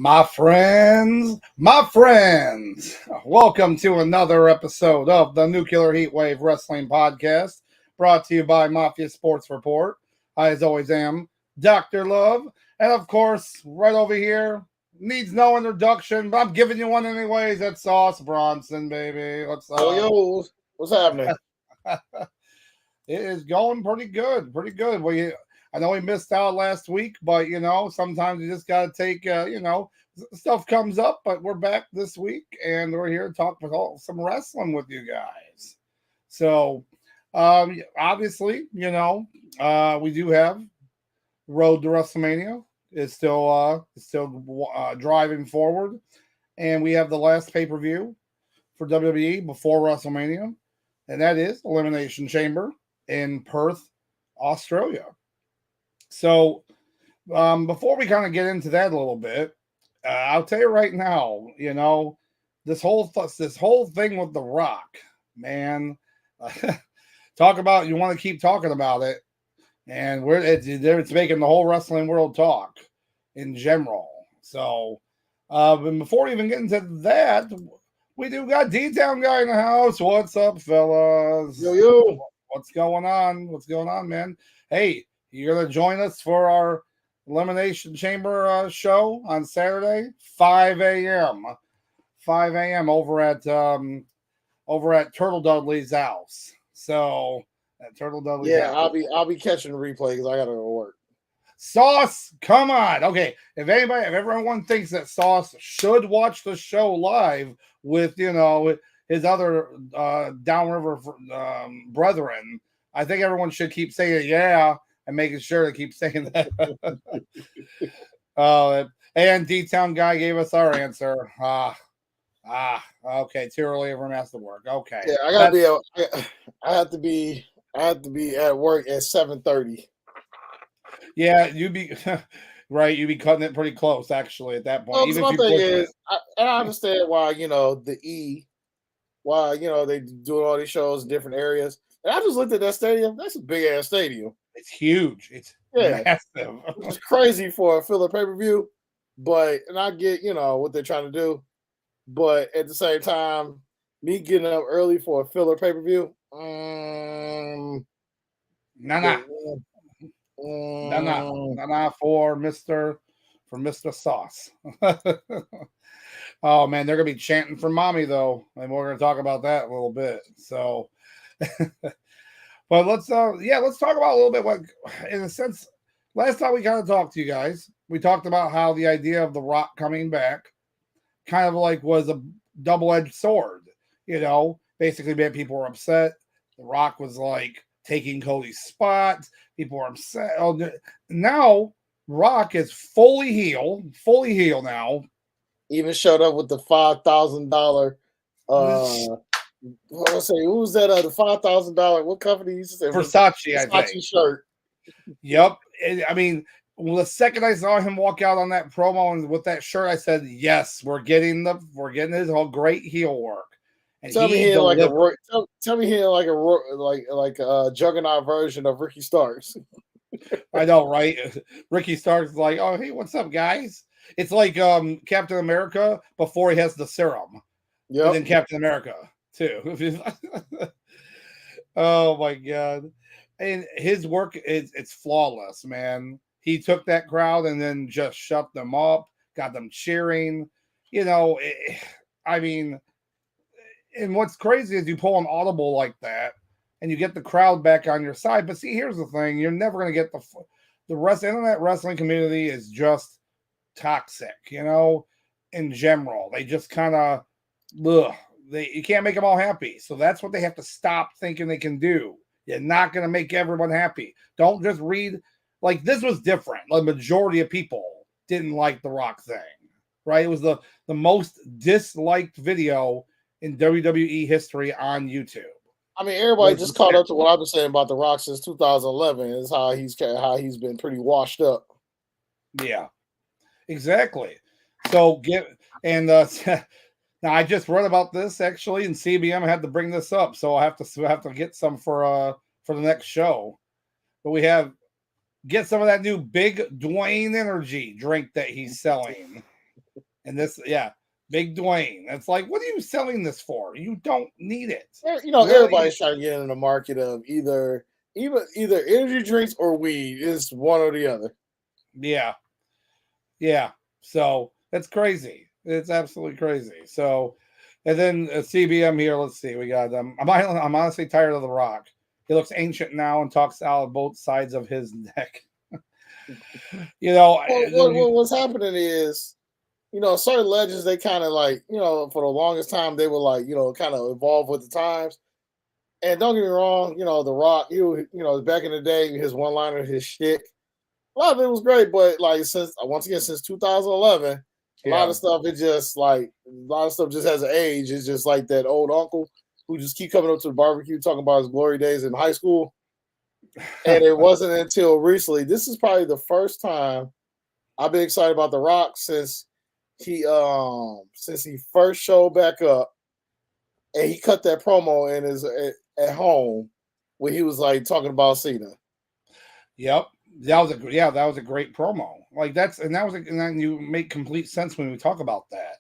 My friends, welcome to another episode of the Nuclear Heatwave Wrestling Podcast, brought to you by Mafia Sports Report. I, as always, am Dr. Love, and of course, right over here, needs no introduction, but I'm giving you one anyways. That's Sauce Bronson, baby. Yo, what's happening? It is going pretty good, I know we missed out last week, but sometimes you just got to take, stuff comes up. But we're back this week, and we're here to talk about some wrestling with you guys. So, obviously, we do have Road to WrestleMania is still driving forward, and we have the last pay-per-view for WWE before WrestleMania, and that is Elimination Chamber in Perth, Australia. So, before we kind of get into that a little bit, I'll tell you right now, this whole thing with The Rock, man, talk about, you want to keep talking about it, and it's making the whole wrestling world talk in general. So, but before we even get into that, we do got D-Town guy in the house. What's up, fellas? Yo. What's going on? What's going on, man? Hey, you're going to join us for our Elimination Chamber show on Saturday, 5 a.m. 5 a.m. over at Turtle Dudley's house. So at Turtle Dudley's house. I'll be catching the replay because I gotta go to work. Sauce, come on. Okay, if everyone thinks that Sauce should watch the show live with his other downriver brethren, I think everyone should keep saying yeah. And making sure to keep saying that. And D-Town guy gave us our answer. Okay, too early for master work. Okay. Yeah, I have to be at work at 7:30. Yeah, you'd be right. You'd be cutting it pretty close, actually, at that point. Well, my thing is, I understand why why they doing all these shows in different areas. And I just looked at that stadium. That's a big ass stadium. It's huge. It's massive. It's crazy for a filler pay-per-view, and I get, what they're trying to do. But at the same time, me getting up early for a filler pay-per-view, nah, for Mr. Sauce. Oh man, they're gonna be chanting for MAMI though, and we're gonna talk about that a little bit. So but let's talk about a little bit what, in a sense, last time we kind of talked to you guys, we talked about how the idea of The Rock coming back kind of like was a double-edged sword. Basically people were upset. The Rock was like taking Cody's spot. People were upset. Now Rock is fully heel now. Even showed up with the $5,000 who's that? The $5,000. What company used to say? Versace, I think. Shirt. Yep. I mean, the second I saw him walk out on that promo and with that shirt, I said, "Yes, we're getting his whole great heel work." And tell me he like a juggernaut version of Ricky Starks. I know, right? Ricky Starks is like, "Oh, hey, what's up, guys?" It's like Captain America before he has the serum. Yeah. And then Captain America too. Oh my god. And his work it's flawless, man. He took that crowd and then just shut them up, got them cheering. And what's crazy is you pull an audible like that and you get the crowd back on your side. But see, here's the thing. You're never going to get the internet wrestling community is just toxic, in general. They just kind of, you can't make them all happy. So that's what they have to stop thinking they can do. You're not going to make everyone happy. Don't just read. Like, this was different. The majority of people didn't like the Rock thing, right? It was the most disliked video in WWE history on YouTube. I mean, everybody just caught up to what I've been saying about the Rock since 2011. Is how he's been pretty washed up. Yeah, exactly. So now I just read about this actually, and CBM had to bring this up, so I have to get some for the next show. But we get some of that new Big Dwayne Energy drink that he's selling. And this, yeah, Big Dwayne. It's like, what are you selling this for? You don't need it. You know, Really? everybody's trying to get in the market of either energy drinks or weed. It's one or the other. Yeah. Yeah. So that's crazy. It's absolutely crazy. So, and then CBM here. Let's see. We got. I'm honestly tired of The Rock. He looks ancient now and talks out both sides of his neck. You know, What's happening is, you know, certain legends, they kind of like, you know, for the longest time they were like, you know, kind of evolve with the times. And don't get me wrong, you know, The Rock, you know, back in the day, his one liner, his shtick, a lot of it was great, but like since 2011, a lot yeah. of stuff just has an age. It's just like that old uncle who just keep coming up to the barbecue talking about his glory days in high school. And it wasn't until recently. This is probably the first time I've been excited about The Rock since he first showed back up, and he cut that promo in his at home when he was like talking about Cena. Yep. That was a great promo. Like and then you make complete sense when we talk about that.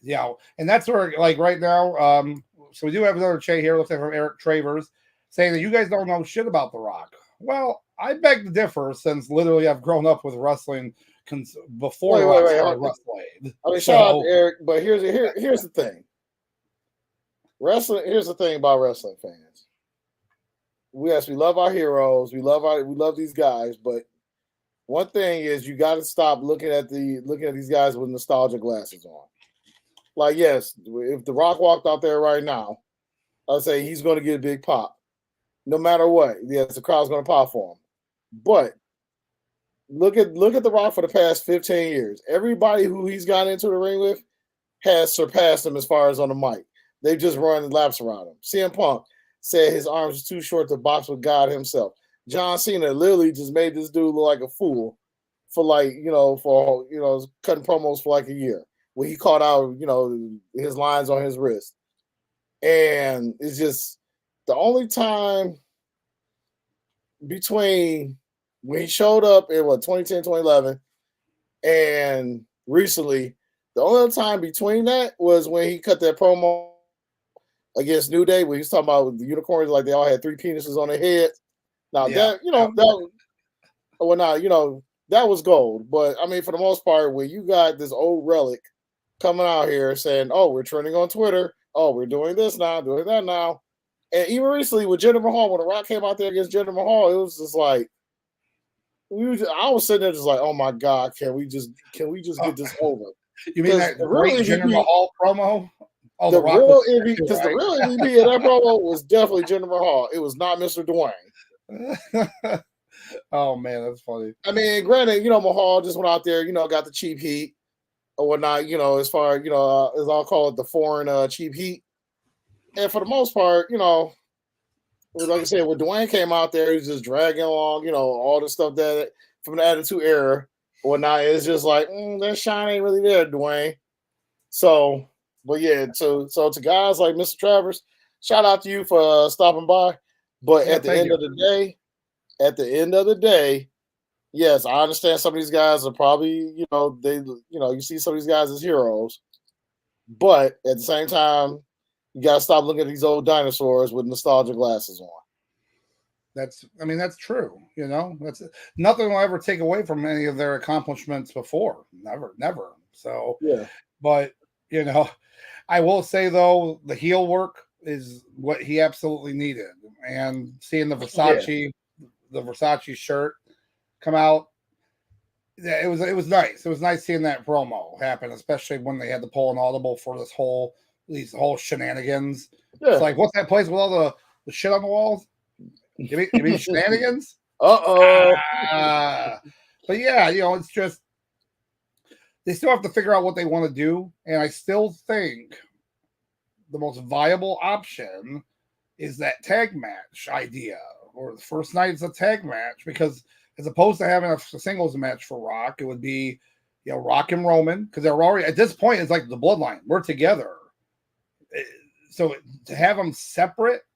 Yeah, and that's where like right now, so we do have another chat here, looks like from Eric Travers, saying that you guys don't know shit about The Rock. Well, I beg to differ, since literally I've grown up with wrestling before Rock started wrestling. I mean, shout out to Eric, but here's the thing. Here's the thing about wrestling fans. We love our heroes, we love these guys, but one thing is you got to stop looking at these guys with nostalgia glasses on. Like, yes, if The Rock walked out there right now, I'd say he's going to get a big pop, no matter what. Yes, the crowd's going to pop for him. But look at The Rock for the past 15 years. Everybody who he's gotten into the ring with has surpassed him as far as on the mic. They've just run laps around him. CM Punk said his arms are too short to box with God himself. John Cena literally just made this dude look like a fool for cutting promos for like a year, where he called out, you know, his lines on his wrist. And it's just the only time between when he showed up in 2010, 2011 and recently, the only time between that was when he cut that promo against New Day, where he's talking about the unicorns, like they all had 3 penises on their head. Now that was gold. But I mean, for the most part, where you got this old relic coming out here saying, "Oh, we're trending on Twitter. Oh, we're doing this now, doing that now," and even recently with Jinder Mahal, when The Rock came out there against Jinder Mahal, it was just like I was sitting there just like, "Oh my God, can we just get this over?" You mean that great Jinder Mahal promo? Oh, the real MVP, because the real MVP of that promo was definitely Jinder Mahal. It was not Mr. Dwayne. Oh man, that's funny. I mean, granted, you know, Mahal just went out there, you know, got the cheap heat or whatnot, you know, as far, you know, as I'll call it, the foreign cheap heat. And for the most part, you know, like I said, when Dwayne came out there, he was just dragging along, you know, all the stuff that from the Attitude Era or whatnot. It's just like, that shine ain't really there, Dwayne. So, but yeah, so to guys like Mr. Travers, shout out to you for stopping by. But at the end of the day, yes, I understand some of these guys are probably, you know, you see some of these guys as heroes, but at the same time, you gotta stop looking at these old dinosaurs with nostalgia glasses on. That's true. You know, that's nothing will ever take away from any of their accomplishments before. Never. So, yeah. But you know, I will say though, the heel work is what he absolutely needed, and seeing the Versace shirt come out, it was nice. It was nice seeing that promo happen, especially when they had to pull an audible for these whole shenanigans. Yeah. It's like, what's that place with all the shit on the walls? You mean shenanigans? But yeah, you know, it's just they still have to figure out what they want to do, and I still think the most viable option is that tag match idea, or the first night is a tag match, because as opposed to having a singles match for Rock, it would be, you know, Rock and Roman, because they're already at this point, it's like the bloodline, we're together. So to have them separate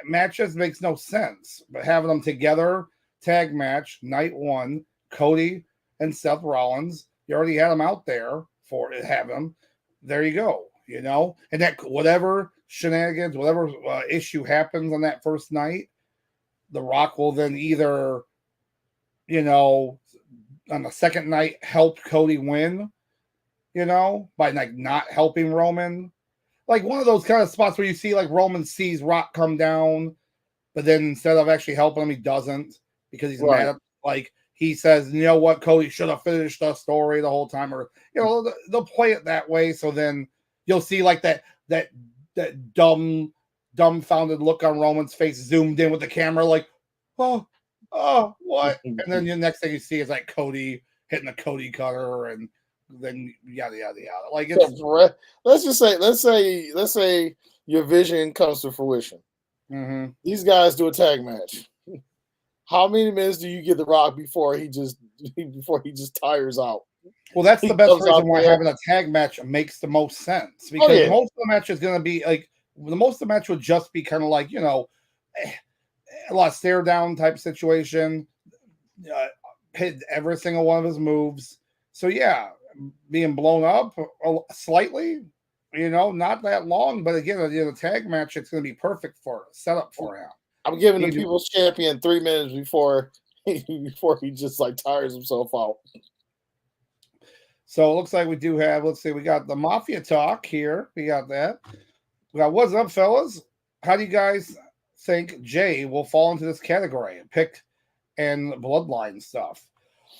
matches makes no sense, but having them together, tag match night 1, Cody and Seth Rollins, you already had them out there for it, have him. There you go. And that whatever shenanigans, whatever issue happens on that first night, The Rock will then either, on the second night help Cody win, by like not helping Roman. Like one of those kind of spots where you see like Roman sees Rock come down, but then instead of actually helping him, he doesn't because he's mad at, like, he says, you know what, Cody should have finished the story the whole time, or they'll play it that way. So then you'll see like that dumbfounded look on Roman's face zoomed in with the camera, like, oh, what? And then the next thing you see is like Cody hitting the Cody cutter, and then yada yada yada. Like, it's, let's say your vision comes to fruition. Mm-hmm. These guys do a tag match. How many minutes do you give The Rock before he just tires out? Well, that's the best reason why having a tag match makes the most sense, because most of the match is going to be like most of the match would just be kind of like a lot of stare down type situation, hit every single one of his moves. So yeah, being blown up slightly, not that long, but again, the tag match, it's going to be perfect for setup for him. I'm giving the People's Champion 3 minutes before he just like tires himself out. So it looks like we do have, let's see, we got the Mafia talk here. We got that. We got, what's up, fellas? How do you guys think Jay will fall into this category? Pick and bloodline stuff.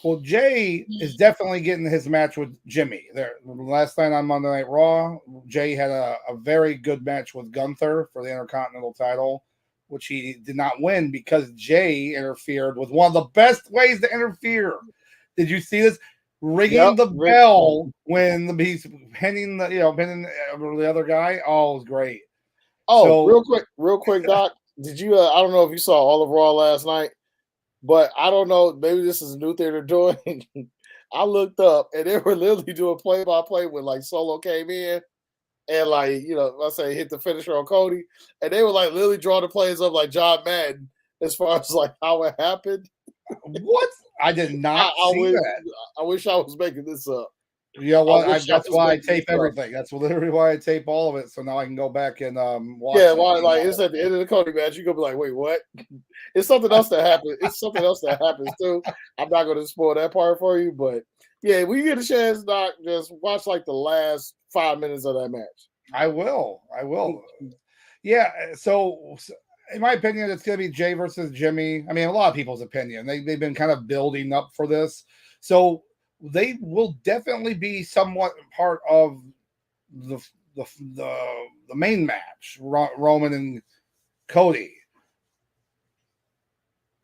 Well, Jay is definitely getting his match with Jimmy. There, last night on Monday Night Raw, Jay had a very good match with Gunther for the Intercontinental title, which he did not win because Jay interfered with one of the best ways to interfere. Did you see this? Ringing the bell when he's pinning the other guy. Oh, it was great. Oh, so, real quick, Doc. Did you? I don't know if you saw all of Raw last night, but I don't know. Maybe this is a new thing they're doing. I looked up and they were literally doing play-by-play when like Solo came in and like let's say hit the finisher on Cody, and they were like literally drawing the plays up like John Madden as far as like how it happened. What? I did not see that. I wish I was making this up. You know what? That's why I tape everything. That's literally why I tape all of it, so now I can go back and watch. Yeah, like it's at the end of the Cody match. You're gonna be like, wait, what? It's something else that happened. It's something else that happens too. I'm not gonna spoil that part for you, but yeah, when you get a chance, Doc, just watch like the last 5 minutes of that match. I will. Yeah, so in my opinion, it's going to be Jay versus Jimmy. I mean, a lot of people's opinion. They've been kind of building up for this. So they will definitely be somewhat part of the main match, Roman and Cody.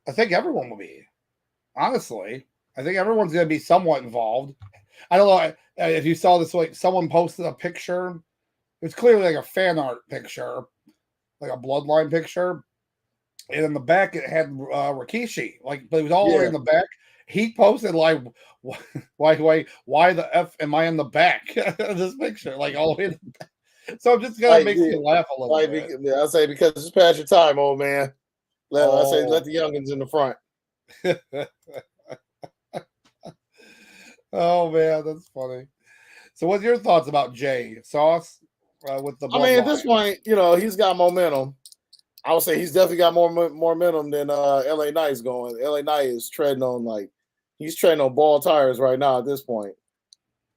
I think everyone will be. Honestly, I think everyone's going to be somewhat involved. I don't know if you saw this, like someone posted a picture. It's clearly like a fan art picture, like a bloodline picture, and in the back it had Rikishi, like, but it was all the way in the back. He posted like, why the F am I in the back of this picture, like all the way in the back. So I'm just gonna make you laugh a little bit. I say because it's past your time, old man. I say let the youngins in the front. Oh man, that's funny. So what's your thoughts about Jay Sauce? With the at this point, he's got momentum. I would say he's definitely got more momentum than LA Knight's going. LA Knight is treading on ball tires right now at this point.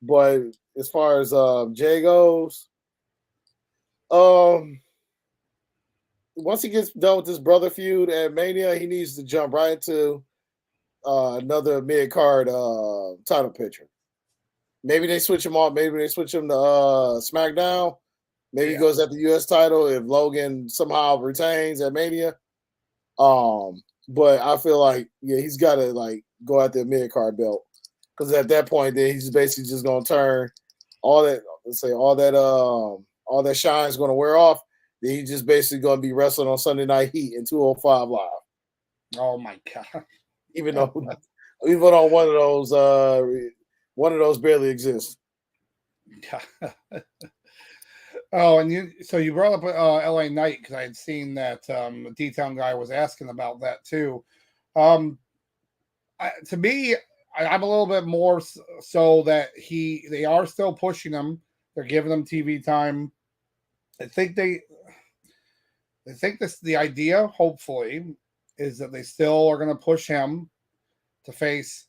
But as far as Jay goes, once he gets done with this brother feud at Mania, he needs to jump right into another mid-card title picture. Maybe they switch him off. Maybe they switch him to SmackDown. Maybe he goes at the U.S. title if Logan somehow retains at Mania. But I feel like he's got to like go at the mid card belt because at that point then he's basically just gonna turn all that. Let's say all that shine is gonna wear off. Then he's just basically gonna be wrestling on Sunday Night Heat in 205 Live. Oh my god! Even though one of those barely exists. Oh, and you brought up LA Knight because I had seen that D-Town guy was asking about that too. To me, I'm a little bit more so that they are still pushing him. They're giving him TV time. I think the idea, hopefully, is that they still are going to push him to face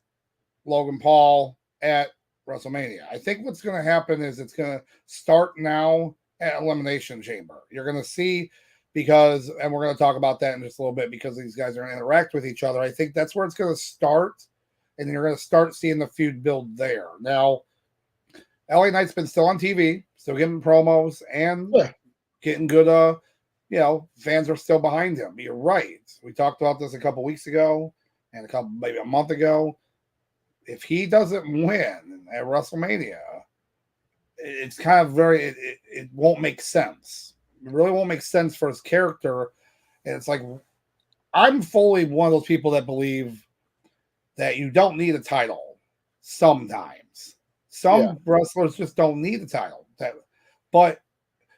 Logan Paul at WrestleMania. I think what's going to happen is it's going to start now at Elimination Chamber. You're going to see and we're going to talk about that in just a little bit because these guys are going to interact with each other. I think that's where it's going to start, and you're going to start seeing the feud build there. Now, LA Knight's been still on TV, still giving promos and getting good. Fans are still behind him. But you're right. We talked about this a couple weeks ago and maybe a month ago. If he doesn't win at WrestleMania, it's kind of it won't make sense. It really won't make sense for his character. And it's like, I'm fully one of those people that believe that you don't need a title sometimes. Some wrestlers just don't need a title. But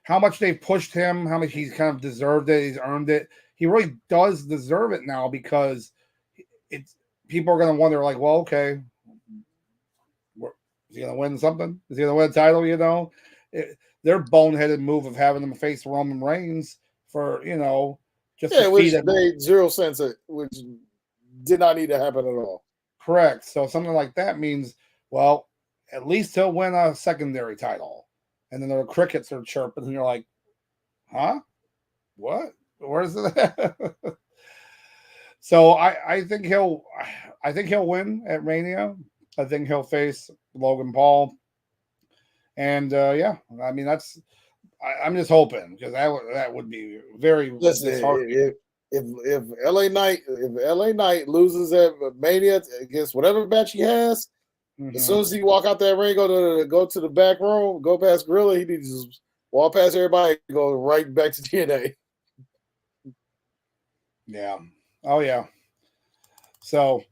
how much they've pushed him, how much he's kind of deserved it, he's earned it. He really does deserve it now because people are going to wonder, like, well, okay, is he going to win something? Is he going to win a title? Their boneheaded move of having him face Roman Reigns for, just to which feed made 0 sense, which did not need to happen at all. Correct. So something like that means, well, at least he'll win a secondary title. And then the crickets are chirping, and you're like, huh? What? Where's it? So I think he'll win at Mania. I think he'll face Logan Paul. And I mean, I'm just hoping because that would be very disheartening. If LA Knight loses at Mania against whatever match he has, as soon as he walk out that ring, go to the back room, go past Gorilla, he needs to just walk past everybody and go right back to TNA. Yeah. Oh yeah. So,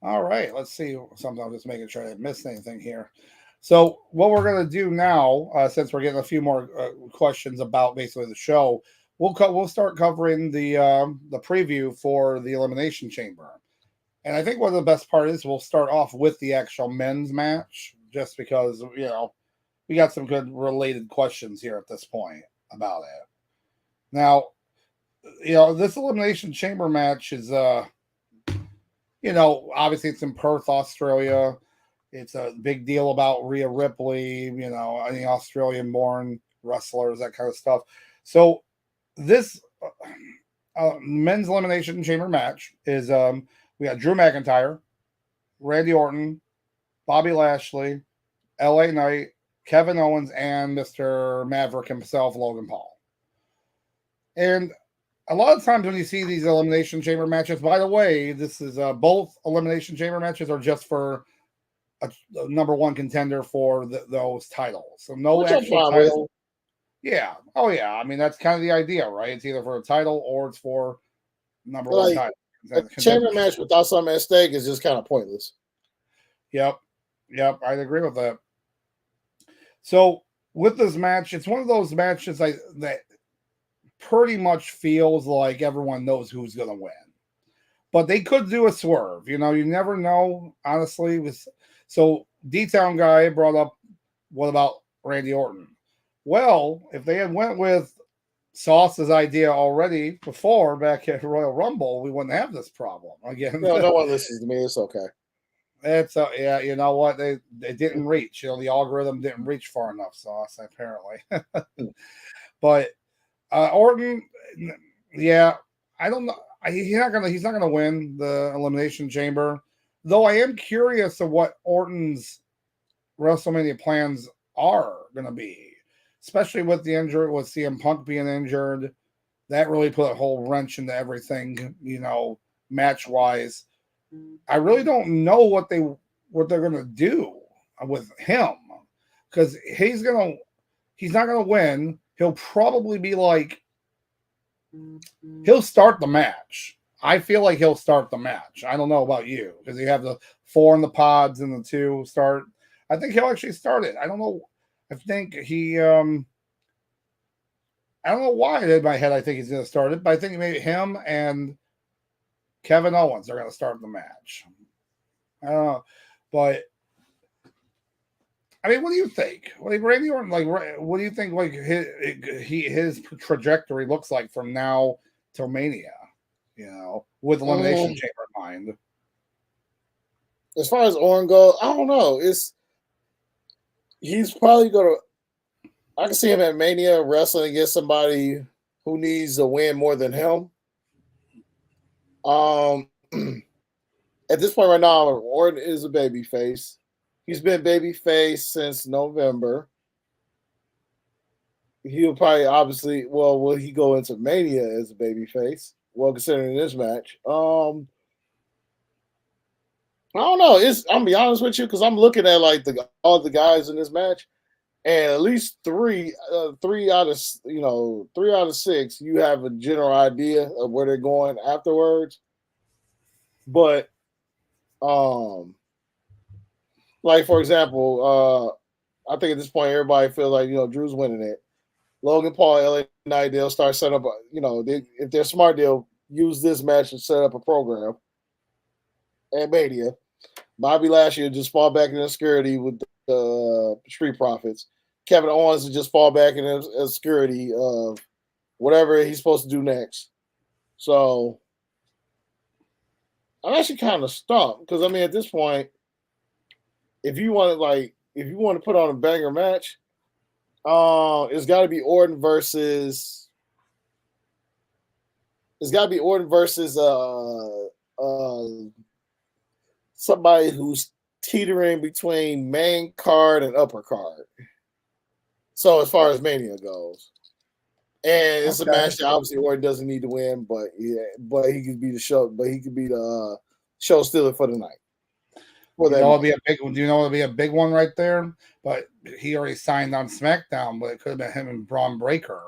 all right. Let's see something. I'm just making sure I didn't miss anything here. So, what we're going to do now, since we're getting a few more questions about basically the show, we'll start covering the preview for the Elimination Chamber. And I think one of the best part is we'll start off with the actual men's match, just because we got some good related questions here at this point about it. Now, this Elimination Chamber match is obviously it's in Perth, Australia. It's a big deal about Rhea Ripley, any Australian-born wrestlers, that kind of stuff. So this men's Elimination Chamber match is we got Drew McIntyre, Randy Orton, Bobby Lashley, LA Knight, Kevin Owens, and Mr. Maverick himself, Logan Paul. And a lot of times when you see these Elimination Chamber matches, by the way, this is both Elimination Chamber matches are just for a number one contender for those titles. So no actual title. Yeah. Oh, yeah. I mean, that's kind of the idea, right? It's either for a title or it's for number one title. A chamber match without something at stake is just kind of pointless. Yep. I'd agree with that. So with this match, it's one of those matches that pretty much feels like everyone knows who's going to win. But they could do a swerve. You never know, honestly. So D-Town guy brought up, what about Randy Orton? Well, if they had went with Sauce's idea already before back at Royal Rumble, we wouldn't have this problem again. No one listens to me. It's okay. It's yeah, you know what? They didn't reach. The algorithm didn't reach far enough, Sauce, apparently. But Orton, yeah, I don't know. He's not gonna win the Elimination Chamber. Though I am curious of what Orton's WrestleMania plans are gonna be. Especially with the injury, with CM Punk being injured, that really put a whole wrench into everything, match wise. I really don't know what they're gonna do with him because he's not gonna win. He'll probably be like, he'll start the match. I feel like he'll start the match. I don't know about you because you have the 4 in the pods and the 2 start. I think he'll actually start it. I don't know. I think he, I don't know why in my head I think he's going to start it, but I think maybe him and Kevin Owens are going to start the match. I don't know. But I mean, what do you think? Like Randy Orton, like what do you think? Like his trajectory looks like from now till Mania, with Elimination Chamber in mind. As far as Orton goes, I don't know. He's probably gonna. I can see him at Mania wrestling against somebody who needs a win more than him. At this point right now, Orton is a babyface. He's been babyface since November. He'll probably will he go into Mania as a babyface? Well, considering this match. I don't know. I'm gonna be honest with you, because I'm looking at like all the guys in this match, and at least three out of 6, you have a general idea of where they're going afterwards. But like for example, I think at this point everybody feels like Drew's winning it. Logan Paul, LA Knight, they'll start setting up. If they're smart, they'll use this match to set up a program at Mania. Bobby Lashley will just fall back in obscurity with the Street Profits. Kevin Owens will just fall back in obscurity of whatever he's supposed to do next. So I'm actually kind of stumped, because I mean, at this point, if you want to put on a banger match, it's got to be Orton versus. It's got to be Orton versus somebody who's teetering between main card and upper card. So as far as Mania goes, and it's a match that obviously Orton doesn't need to win, but he could be the show. But he could be the show stealer for the night. Do you know it'll be a big one right there? But he already signed on SmackDown, but it could have been him and Braun Breaker.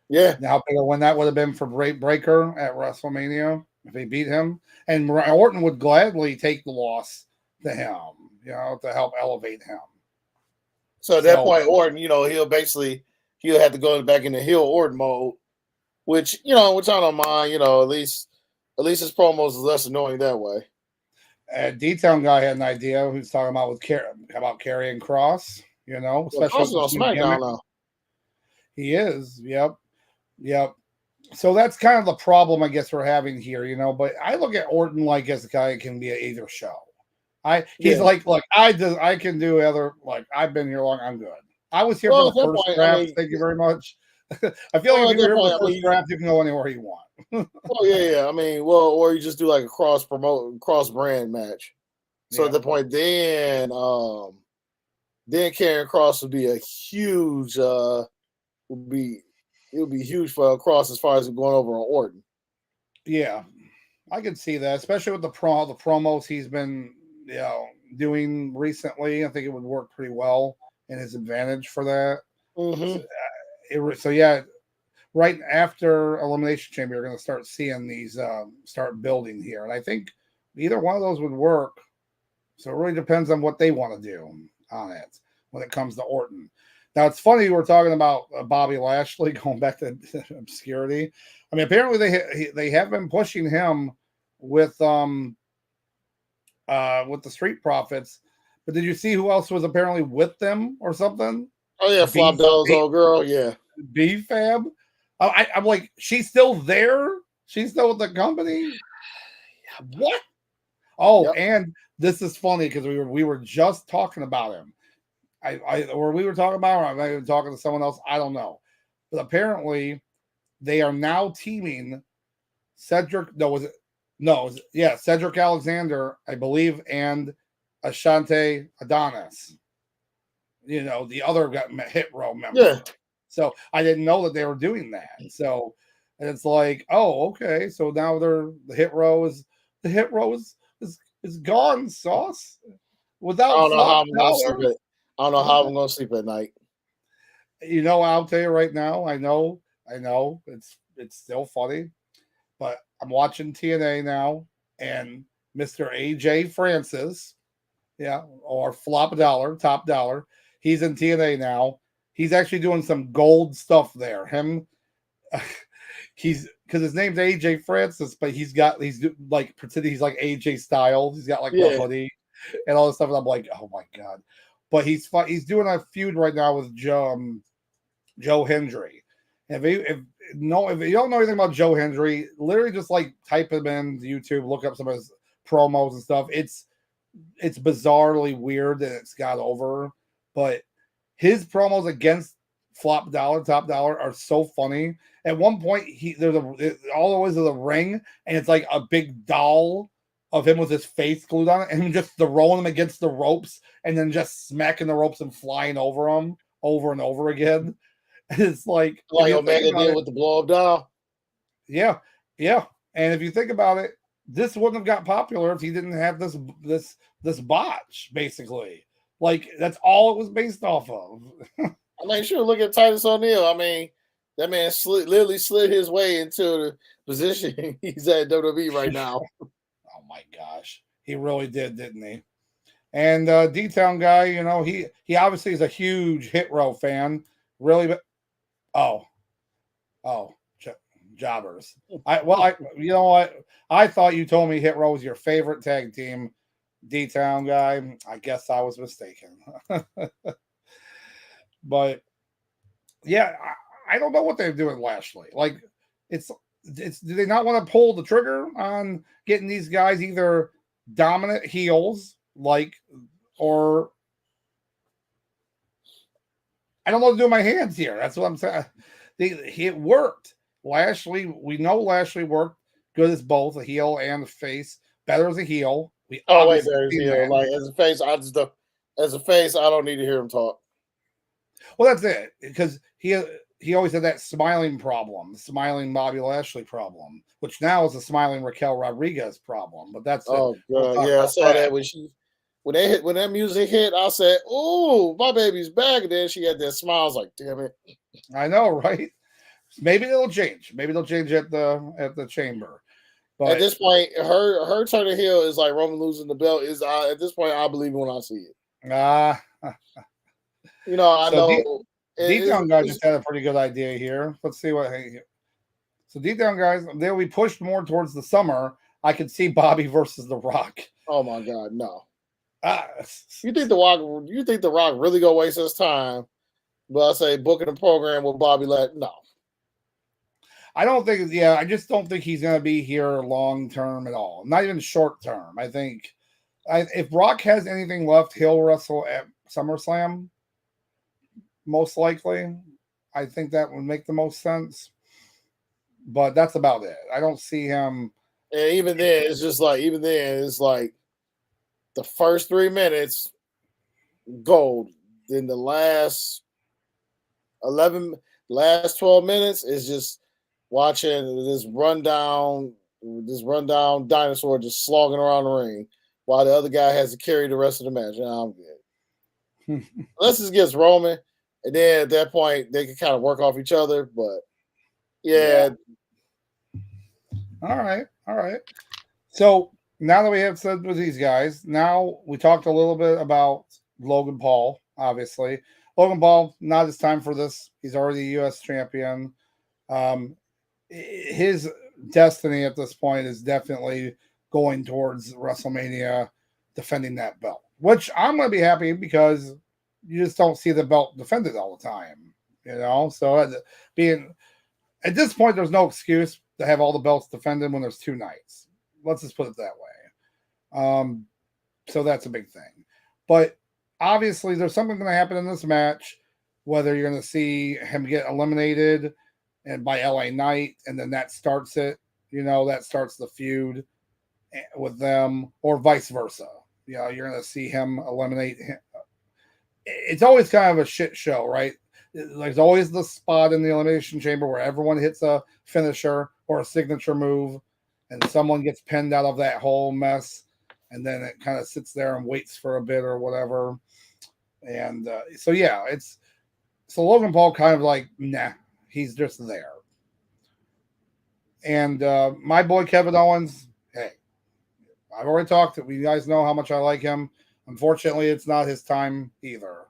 Yeah. Now, how big a win that would have been for Breaker at WrestleMania if he beat him, and Orton would gladly take the loss to him, to help elevate him. So at that point, Orton, he'll have to go back into heel Orton mode, which I don't mind. At least his promos is less annoying that way. D-Town guy had an idea. Who's talking about about Karrion Kross? Especially Kross on SmackDown now. He is. Yep. So that's kind of the problem I guess we're having here, But I look at Orton like as a guy who can be at either show. He's like, look, I can do other, like, I've been here long. I'm good. I was here for the first draft. Thank you very much. I feel like if you're here for the first draft, you can go anywhere you want. Yeah. I mean, or you just do like a cross brand match. So at the point, then Karrion Kross would be a huge, it would be huge for Kross as far as going over on Orton. Yeah, I could see that, especially with the promos he's been doing recently. I think it would work pretty well in his advantage for that. Mm-hmm. Right after Elimination Chamber, you're going to start seeing these start building here, and I think either one of those would work. So it really depends on what they want to do on it when it comes to Orton. Now, it's funny we're talking about Bobby Lashley going back to obscurity. I mean, apparently they have been pushing him with the Street Profits. But did you see who else was apparently with them or something? Oh yeah, Flop Doll's old girl. Yeah, B-Fab. I'm like, she's still there. She's still with the company. What? Oh, yep. And this is funny because we were just talking about him. We were talking about, or I might have been talking to someone else. I don't know. But apparently, they are now teaming Cedric Alexander, I believe, and Ashante Adonis. The other Hit Row member. Yeah. So I didn't know that they were doing that. So it's like, oh, okay. So now the Hit Row is gone, Sauce. Without I don't know how I'm gonna sleep at. I don't know how I'm gonna sleep at night. I'll tell you right now. I know. It's still funny, but I'm watching TNA now, and Mr. AJ Francis, or Top Dollar. He's in TNA now. He's actually doing some gold stuff there. he's because his name's AJ Francis, but he's like pretending he's like AJ Styles. He's got like the hoodie and all this stuff. And I'm like, oh my god! But he's doing a feud right now with Joe Hendry. If you don't know anything about Joe Hendry, literally just like type him in YouTube, look up some of his promos and stuff. It's bizarrely weird that it's got over, but his promos against Top Dollar are so funny. At one point, there's all the way to the ring, and it's like a big doll of him with his face glued on it, and him just throwing him against the ropes, and then just smacking the ropes and flying over them over and over again. And it's like Omega did with the blow up doll. Yeah. And if you think about it, this wouldn't have got popular if he didn't have this botch, basically. Like, that's all it was based off of. I mean, sure, look at Titus O'Neil. I mean, that man literally slid his way into the position he's at WWE right now. Oh my gosh. He really did, didn't he? And D-Town guy, he obviously is a huge Hit Row fan. Really, but jobbers. You know what? I thought you told me Hit Row was your favorite tag team. D-Town guy. I guess I was mistaken. But yeah, I don't know what they're doing Lashley. Like, do they not want to pull the trigger on getting these guys either dominant heels, or I don't know what to do with my hands here. That's what I'm saying. It worked. Lashley, we know Lashley worked good as both a heel and a face. Better as a heel. Better as a heel. Like, as a face, I don't need to hear him talk. Well, that's it, because he always had that smiling Bobby Lashley problem, which now is a smiling Raquel Rodriguez problem. But that's I saw that when that music hit, I said, "Oh, my baby's back," and then she had that smile. I was like, "Damn it!" I know, right? Maybe they'll change. Maybe they'll change at the chamber. But at this point, her turning heel is like Roman losing the belt. At this point, I believe it when I see it. I know. D-Town guys just had a pretty good idea here. Let's see what. So D-Town guys, they'll be pushed more towards the summer. I could see Bobby versus The Rock. Oh my God, no! You think The Rock really gonna waste his time? But I say booking a program with Bobby no. I don't think. Yeah, I just don't think he's going to be here long term at all. Not even short term. I think if Rock has anything left, he'll wrestle at SummerSlam. Most likely, I think that would make the most sense. But that's about it. I don't see him. And even then, it's like the first 3 minutes, gold. Then the last 12 minutes is just watching this rundown dinosaur just slogging around the ring while the other guy has to carry the rest of the match. I'm good. Unless it's against Roman, and then at that point they can kind of work off each other. But yeah. All right. So now that we have said with these guys, now we talked a little bit about Logan Paul. Obviously, Logan Paul, not his time for this. He's already U.S. champion. His destiny at this point is definitely going towards WrestleMania, defending that belt, which I'm going to be happy because you just don't see the belt defended all the time, So being at this point, there's no excuse to have all the belts defended when there's 2 nights. Let's just put it that way. So that's a big thing. But obviously, there's something going to happen in this match, whether you're going to see him get eliminated and by LA Knight, and then that starts it. That starts the feud with them, or vice versa. You're going to see him eliminate him. It's always kind of a shit show, right? There's always the spot in the Elimination Chamber where everyone hits a finisher or a signature move, and someone gets pinned out of that whole mess, and then it kind of sits there and waits for a bit or whatever. And so Logan Paul kind of like, nah, he's just there. And my boy Kevin Owens, hey, I've already talked. You guys know how much I like him. Unfortunately, it's not his time either.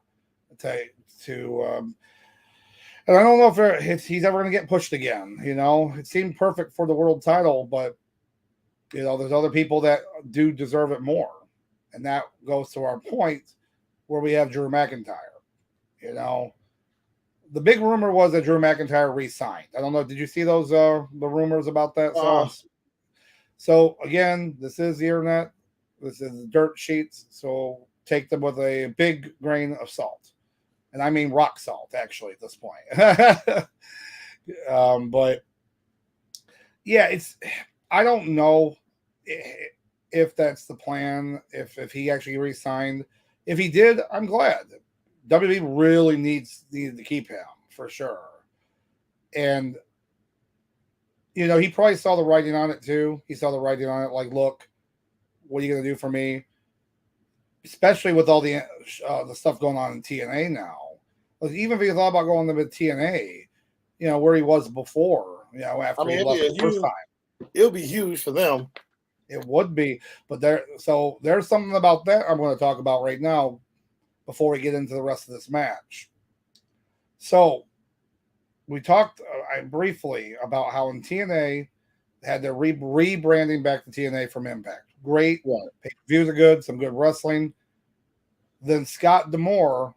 And I don't know if he's ever going to get pushed again. It seemed perfect for the world title, but there's other people that do deserve it more, and that goes to our point where we have Drew McIntyre. The big rumor was that Drew McIntyre re-signed. I don't know. Did you see those the rumors about that, Sauce? So again, this is the internet. This is dirt sheets. So take them with a big grain of salt. And I mean rock salt, actually, at this point. But yeah, I don't know if that's the plan, if he actually re-signed. If he did, I'm glad. WWE really needs to keep him, for sure. And, he probably saw the writing on it, too. He saw the writing on it, like, look, what are you going to do for me? Especially with all the stuff going on in TNA now. Like, even if he thought about going to TNA, where he was before, after he left the first time. It'll be huge for them. It would be. But there's something about that I'm going to talk about right now before we get into the rest of this match. So, we talked briefly about how in TNA they had their rebranding back to TNA from Impact. Great. Yeah. Pay-per-views are good, some good wrestling. Then Scott D'Amore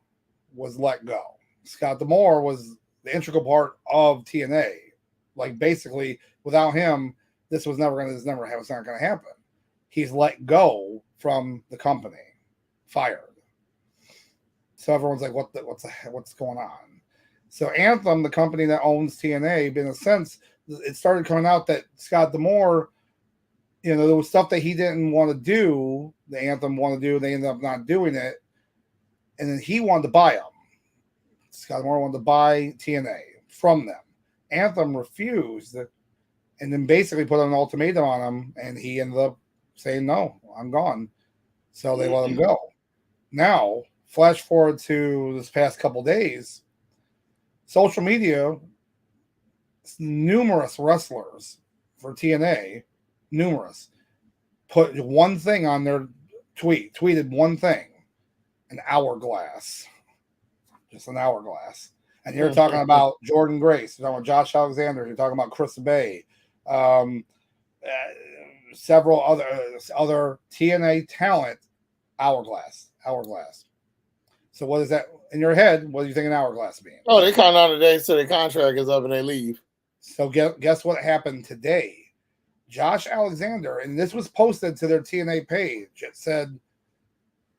was let go. Scott D'Amore was the integral part of TNA. Like, basically, without him, this was not going to happen. He's let go from the company, fired. So everyone's like, what's going on? So Anthem, the company that owns TNA, in a sense, it started coming out that Scott D'Amore, there was stuff that he didn't want to do, the Anthem wanted to do, they ended up not doing it. And then he wanted to buy them. Scott D'Amore wanted to buy TNA from them. Anthem refused, and then basically put an ultimatum on him, and he ended up saying, no, I'm gone. So they let him go. Now, flash forward to this past couple days, social media, numerous wrestlers for TNA, put one thing on their tweeted one thing, an hourglass. Just an hourglass. And you're talking about Jordan Grace, you're talking about Josh Alexander, you're talking about Chris Bay, several other TNA talent, hourglass. So what is that in your head? What do you think an hourglass means? Oh, they count on today, so their contract is up and they leave. So guess what happened today? Josh Alexander, and this was posted to their TNA page. It said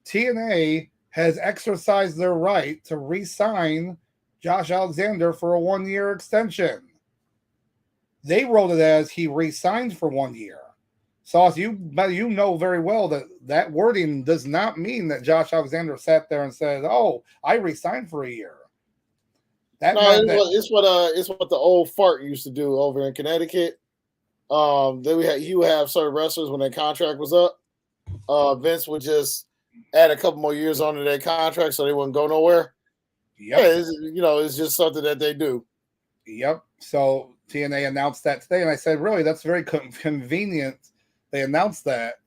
TNA has exercised their right to re-sign Josh Alexander for a 1-year extension. They wrote it as he re-signed for 1 year. Sauce, you know very well that wording does not mean that Josh Alexander sat there and said, "Oh, I re-signed for a year." It's what the old fart used to do over in Connecticut. You would have certain wrestlers when their contract was up. Vince would just add a couple more years onto their contract so they wouldn't go nowhere. Yep. Yeah, it's just something that they do. Yep. So TNA announced that today, and I said, really, that's very convenient. They announced that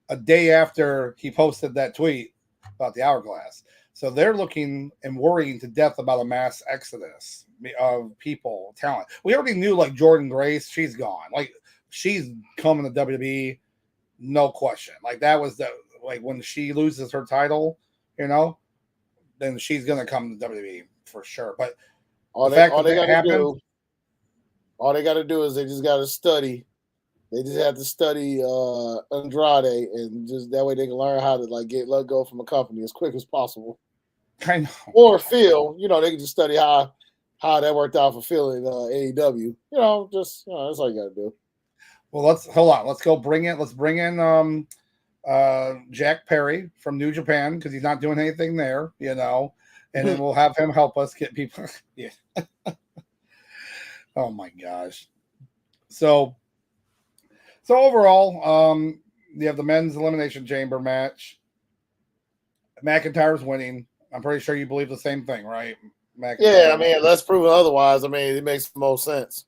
a day after he posted that tweet about the hourglass. So they're looking and worrying to death about a mass exodus of people, talent. We already knew, like, Jordan Grace, she's gone. Like, she's coming to WWE, no question. Like, that was when she loses her title, then she's going to come to WWE for sure. But all they got to do is they just got to study. They just have to study Andrade, and just that way they can learn how to get let go from a company as quick as possible. I know. Or Phil, they can just study how that worked out for Phil in AEW. That's all you got to do. Well, hold on. Let's go bring in. Let's bring in Jack Perry from New Japan because he's not doing anything there, and then we'll have him help us get people. Yeah. Oh my gosh. So overall, you have the men's Elimination Chamber match. McIntyre's winning. I'm pretty sure you believe the same thing, right? Yeah, let's prove otherwise. It makes the most sense.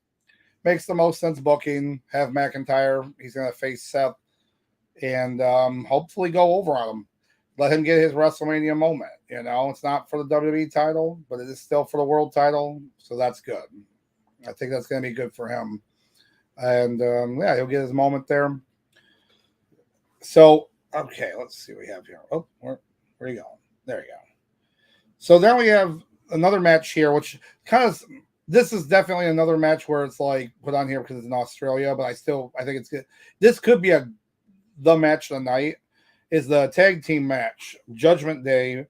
Makes the most sense booking. Have McIntyre. He's going to face Seth and hopefully go over on him. Let him get his WrestleMania moment. You know, it's not for the WWE title, but it is still for the world title, so that's good. I think that's going to be good for him, and yeah, he'll get his moment there. So, okay, let's see what we have here. Oh, where are you going? There you go. So then we have another match here, which kind of, this is definitely another match where it's like put on here because it's in Australia, but I think it's good. This could be the match of the night. Is the tag team match, Judgment Day,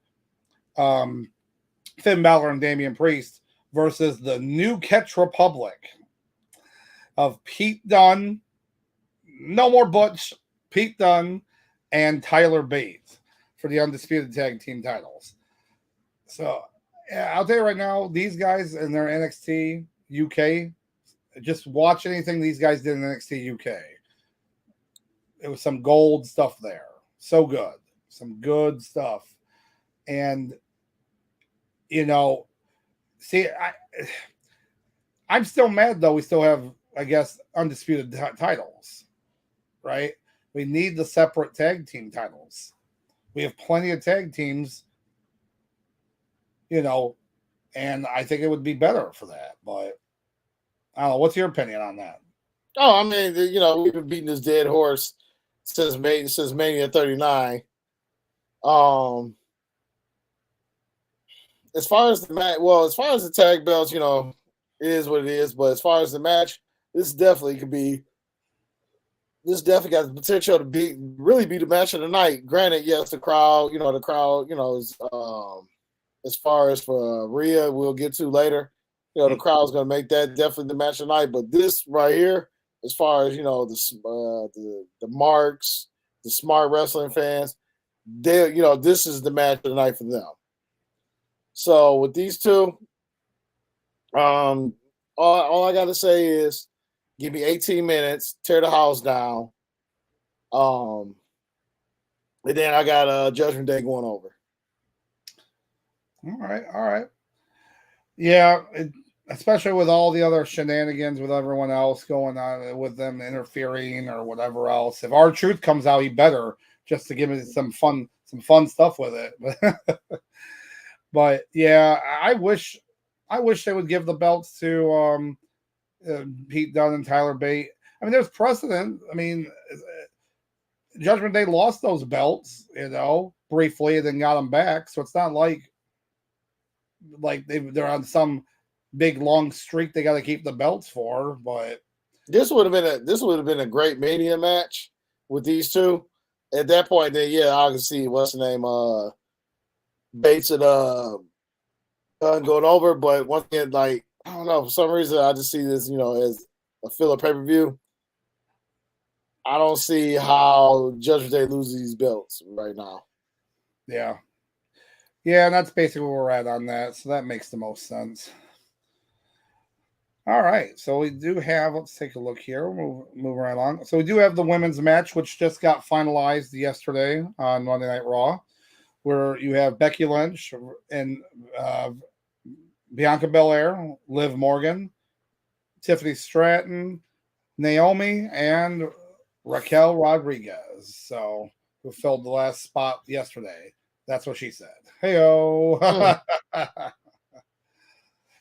Finn Balor and Damian Priest versus the New Catch Republic of Pete Dunne, no more Butch, Pete Dunne, and Tyler Bate for the undisputed tag team titles. So yeah, I'll tell you right now, these guys in their NXT UK, just watch anything these guys did in NXT UK. It was some gold stuff there. So good. Some good stuff. And, you know, see, I'm still mad, though. We still have, I guess, undisputed titles, right? We need the separate tag team titles. We have plenty of tag teams, you know, and I think it would be better for that. But I don't know. What's your opinion on that? Oh, I mean, you know, we've been beating this dead horse since Mania 39. As far as the match, well, as far as the tag belts, you know, it is what it is. But as far as the match, this definitely got the potential to really be the match of the night. Granted, yes, the crowd, you know, is as far as for Rhea, we'll get to later. You know, the crowd's gonna make that definitely the match of the night. But this right here, as far as you know, the marks, the smart wrestling fans, this is the match of the night for them. So with these two, all I got to say is, give me 18 minutes, tear the house down, and then I got Judgment Day going over. All right. Yeah, especially with all the other shenanigans with everyone else going on with them interfering or whatever else. If R-Truth comes out, he better, just to give me some fun stuff with it. But yeah, I wish they would give the belts to Pete Dunne and Tyler Bate. I mean, there's precedent. I mean, Judgment Day lost those belts, you know, briefly, and then got them back. So it's not like they're on some big long streak they got to keep the belts for. But this would have been a great Mania match with these two. At that point, then yeah, I can see what's the name, Bates and Dunne going over. But once again, like, I don't know, for some reason I just see this, you know, as a filler pay-per-view. I don't see how Judgment Day loses these belts right now. Yeah, and that's basically where we're at on that. So that makes the most sense. All right, so we do have. Let's take a look here. We'll move right along. So we do have the women's match, which just got finalized yesterday on Monday Night Raw, where you have Becky Lynch and Bianca Belair, Liv Morgan, Tiffany Stratton, Naomi, and Raquel Rodriguez. So who filled the last spot yesterday? That's what she said. Hey-o.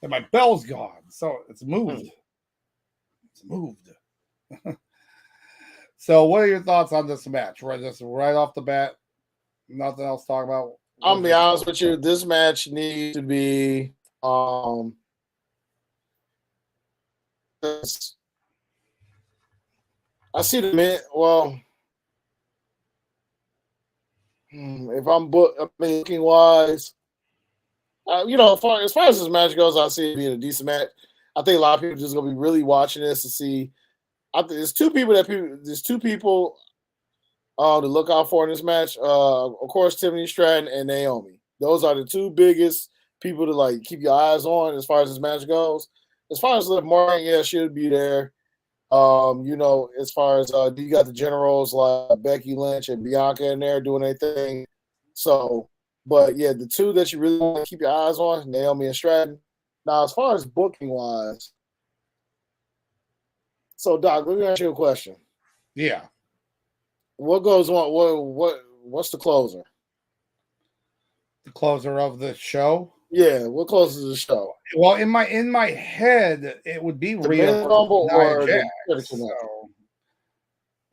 And my bell's gone. So it's moved. It's moved. So what are your thoughts on this match? Right off the bat, nothing else to talk about? I'll be honest with you. This match needs to be I see the man. Well, if I'm looking wise, you know, as far as this match goes, I see it being a decent match. I think a lot of people are just gonna be really watching this to see. I think there's two people to look out for in this match. Of course, Tiffany Stratton and Naomi. Those are the two biggest people to like keep your eyes on as far as this match goes. As far as Liv Morgan, yeah, she'll be there. You know, as far as you got the generals like Becky Lynch and Bianca in there doing their thing. So, but yeah, the two that you really want to keep your eyes on, Naomi and Stratton. Now, as far as booking wise, so Doc, let me ask you a question. Yeah. What goes on? What's the closer? The closer of the show. Yeah, what closes the show? Well, in my head, it would be The Rhea men's versus rumble Nia or Jax. the championship match? So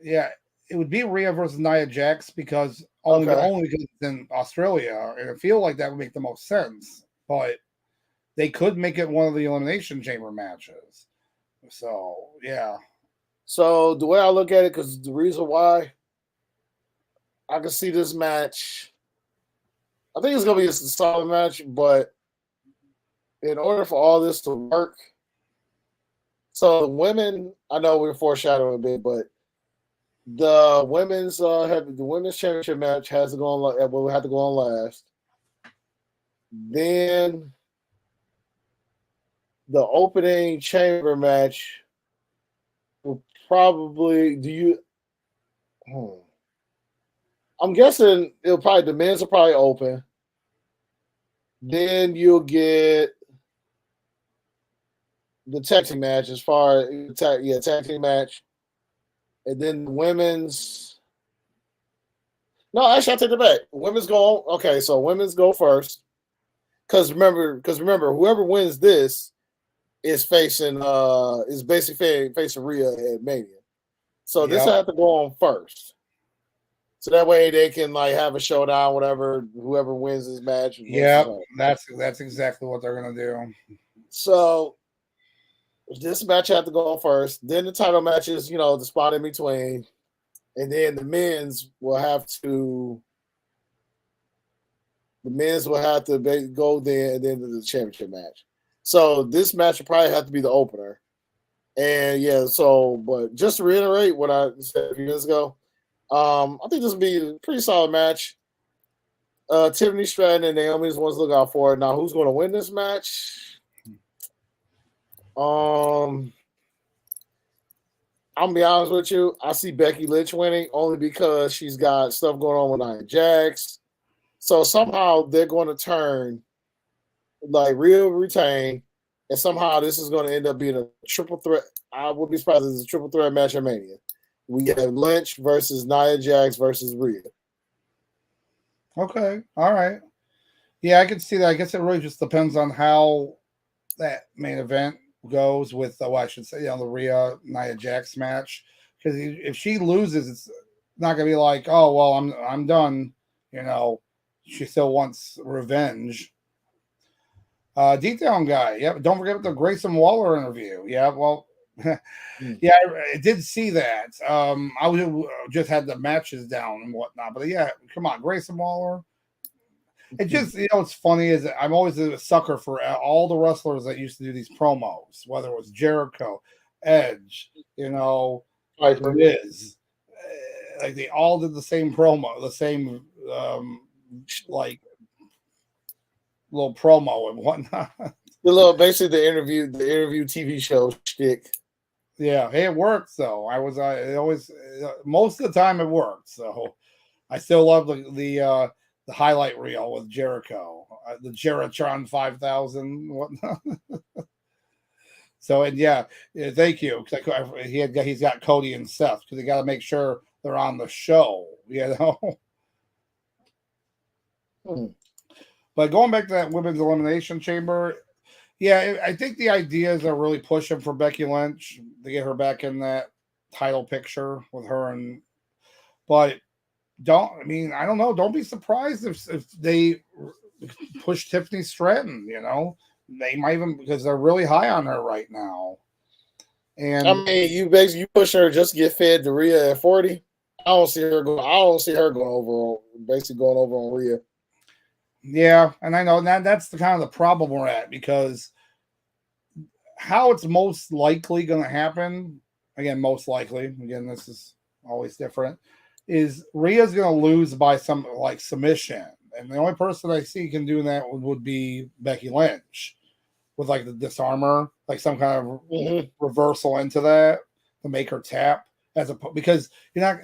yeah, it would be Rhea versus Nia Jax because Okay. only because it's in Australia, and I feel like that would make the most sense. But they could make it one of the Elimination Chamber matches. So yeah, So the way I look at it, because the reason why I can see this match, I think it's gonna be a solid match, but in order for all this to work, so the women, I know we're foreshadowing a bit, but the women's championship match has to go on. Will have to go on last. Then the opening chamber match will probably. I'm guessing the men's will probably open. Then you'll get the tag team match as far as tag team match. And then the women's. No, actually, I take it back. Women's go. Okay, so women's go first. Because remember, whoever wins this is basically facing Rhea at Mania. So this will have to go on first. So that way they can like have a showdown, whatever. Whoever wins this match. Yeah, that's exactly what they're gonna do. So this match had to go on first. Then the title matches, the spot in between, and then the men's will have to. The men's will have to go there and then to the championship match. So this match will probably have to be the opener. And yeah, but just to reiterate what I said a few minutes ago, I think this will be a pretty solid match. Tiffany Stratton and Naomi's ones to look out for. Now, who's going to win this match? I'm gonna be honest with you. I see Becky Lynch winning only because she's got stuff going on with Nia Jax. So somehow they're going to turn, like Rhea retain, and somehow this is going to end up being a triple threat. I would be surprised if it's a triple threat match at Mania. We have Lynch versus Nia Jax versus Rhea. Okay, all right. Yeah, I can see that. I guess it really just depends on how that main event goes with, I should say, the Rhea Nia Jax match. Because if she loses, it's not going to be like, oh well, I'm done. She still wants revenge. Detail guy. Yeah, don't forget the Grayson Waller interview. Yeah, well, yeah, I did see that. I just had the matches down and whatnot, but yeah, come on, Grayson Waller. It just, what's funny is I'm always a sucker for all the wrestlers that used to do these promos, whether it was Jericho, Edge, Miz. Like they all did the same promo, the same like little promo and whatnot. Basically the interview TV show shtick. Yeah, hey, it worked though. It always most of the time it worked. So I still love the highlight reel with Jericho, the Jeritron 5000 whatnot. So and yeah, thank you. He's got Cody and Seth because they got to make sure they're on the show. But going back to that women's elimination chamber, yeah, I think the ideas are really pushing for Becky Lynch to get her back in that title picture with her but I don't know. Don't be surprised if they push Tiffany Stratton, they might even, because they're really high on her right now. And I mean, you push her just to get fed to Rhea at 40. I don't see her going over on Rhea. Yeah, and I know that's the kind of the problem we're at, because how it's most likely going to happen, this is always different, is Rhea's going to lose by some like submission. And the only person I see can do that would be Becky Lynch with like the disarmer, like some kind of reversal into that to make her tap. Because you're not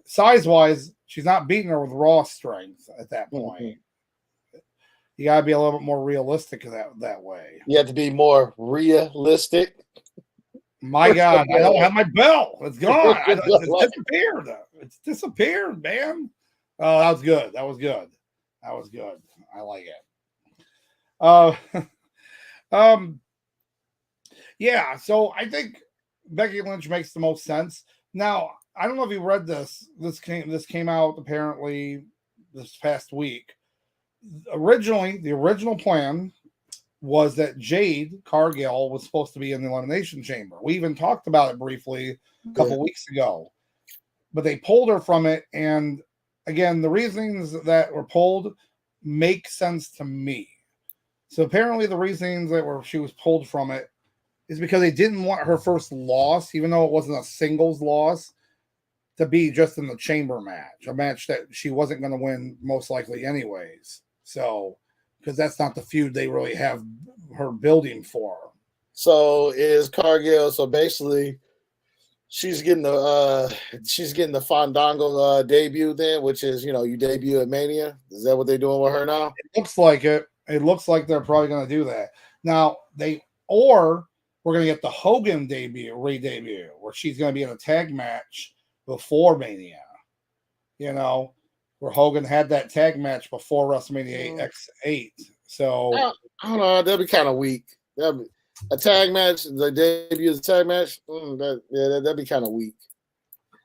size wise, she's not beating her with raw strength at that point. You got to be a little bit more realistic that way. You have to be more realistic. My God, I don't have my bell. It's gone. It's disappeared. It's disappeared, man. Oh, that was good. That was good. I like it. Uh, um, yeah. So I think Becky Lynch makes the most sense. Now, I don't know if you read this. This came out apparently this past week. Originally, the original plan was that Jade Cargill was supposed to be in the Elimination Chamber. We even talked about it briefly a couple weeks ago, but they pulled her from it. And again, the reasons that were pulled make sense to me. So apparently, the reasons that she was pulled from it is because they didn't want her first loss, even though it wasn't a singles loss, to be just in the chamber match, a match that she wasn't going to win most likely anyways. So, because that's not the feud they really have her building for. So is Cargill? So basically, she's getting the Fandango debut then, which is you debut at Mania. Is that what they're doing with her now? It looks like it. It looks like they're probably going to do that now. We're going to get the Hogan re-debut, where she's going to be in a tag match before Mania. Where Hogan had that tag match before WrestleMania X8. So I don't know. That'd be kind of weak. A tag match, the debut of the tag match. That'd be kind of weak,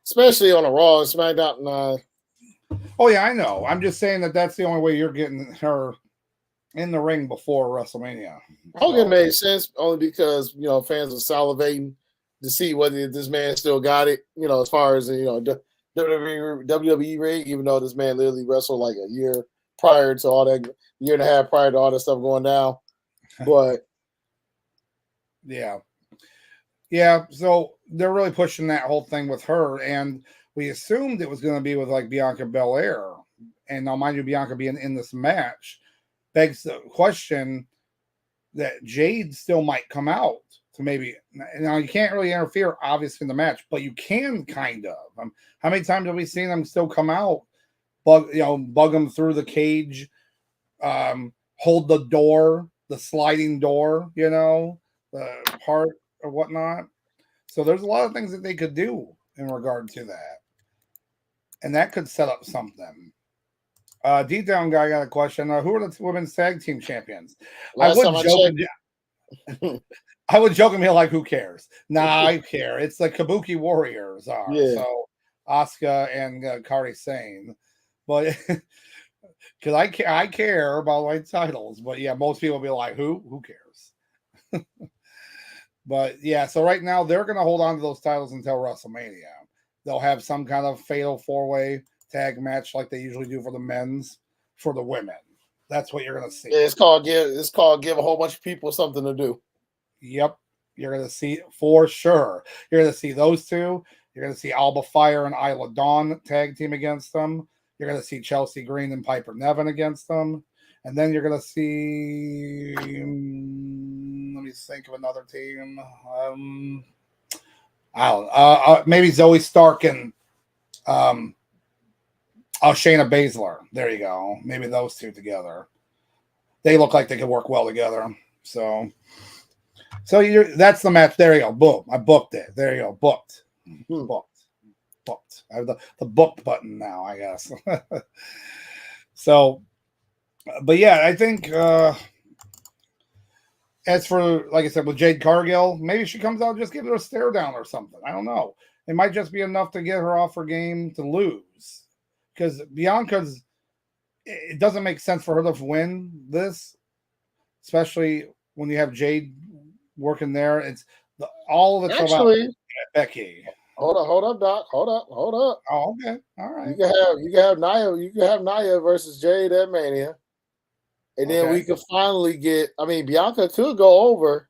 especially on a Raw and SmackDown. Oh yeah, I know. I'm just saying that's the only way you're getting her in the ring before WrestleMania. Hogan made sense only because fans are salivating to see whether this man still got it. As far as WWE ring, even though this man literally wrestled like a year prior to all that, year and a half prior to all that stuff going down. But yeah. So they're really pushing that whole thing with her, and we assumed it was going to be with like Bianca Belair, and now mind you, Bianca being in this match begs the question that Jade still might come out to maybe. Now you can't really interfere, obviously, in the match, but you can kind of. How many times have we seen them still come out, bug them through the cage, hold the door, the sliding door, the part or whatnot. So there's a lot of things that they could do in regard to that, and that could set up something. D-Down guy got a question. Who are the women's tag team champions? I would joke and be like, who cares? Nah, I care. It's the Kabuki Warriors are. Yeah. So Asuka and Kairi Sane. But because I care about my titles. But yeah, most people will be like, who? Who cares? But yeah, so right now they're going to hold on to those titles until WrestleMania. They'll have some kind of fatal 4-way tag match like they usually do for the men's, for the women. That's what you're going to see. Yeah, it's called give a whole bunch of people something to do. Yep. You're going to see for sure. You're going to see those two. You're going to see Alba Fire and Isla Dawn tag team against them. You're going to see Chelsea Green and Piper Niven against them. And then you're going to see, let me think of another team. I don't know. Maybe Zoe Stark and Shayna Baszler. There you go. Maybe those two together. They look like they could work well together. So that's the match. There you go. Boom. I booked it. There you go. Booked. Booked. I have the booked button now, I guess. So, but yeah, I think as for, like I said, with Jade Cargill, maybe she comes out and just gives her a stare down or something. I don't know. It might just be enough to get her off her game to lose. Because Bianca's, it doesn't make sense for her to win this, especially when you have Jade working there. It's all of it's actually about Becky. Hold up, Doc. Hold up. Oh, okay. All right. You can have Nia. You can have Nia versus Jade at Mania, and then we could finally get. I mean, Bianca could go over.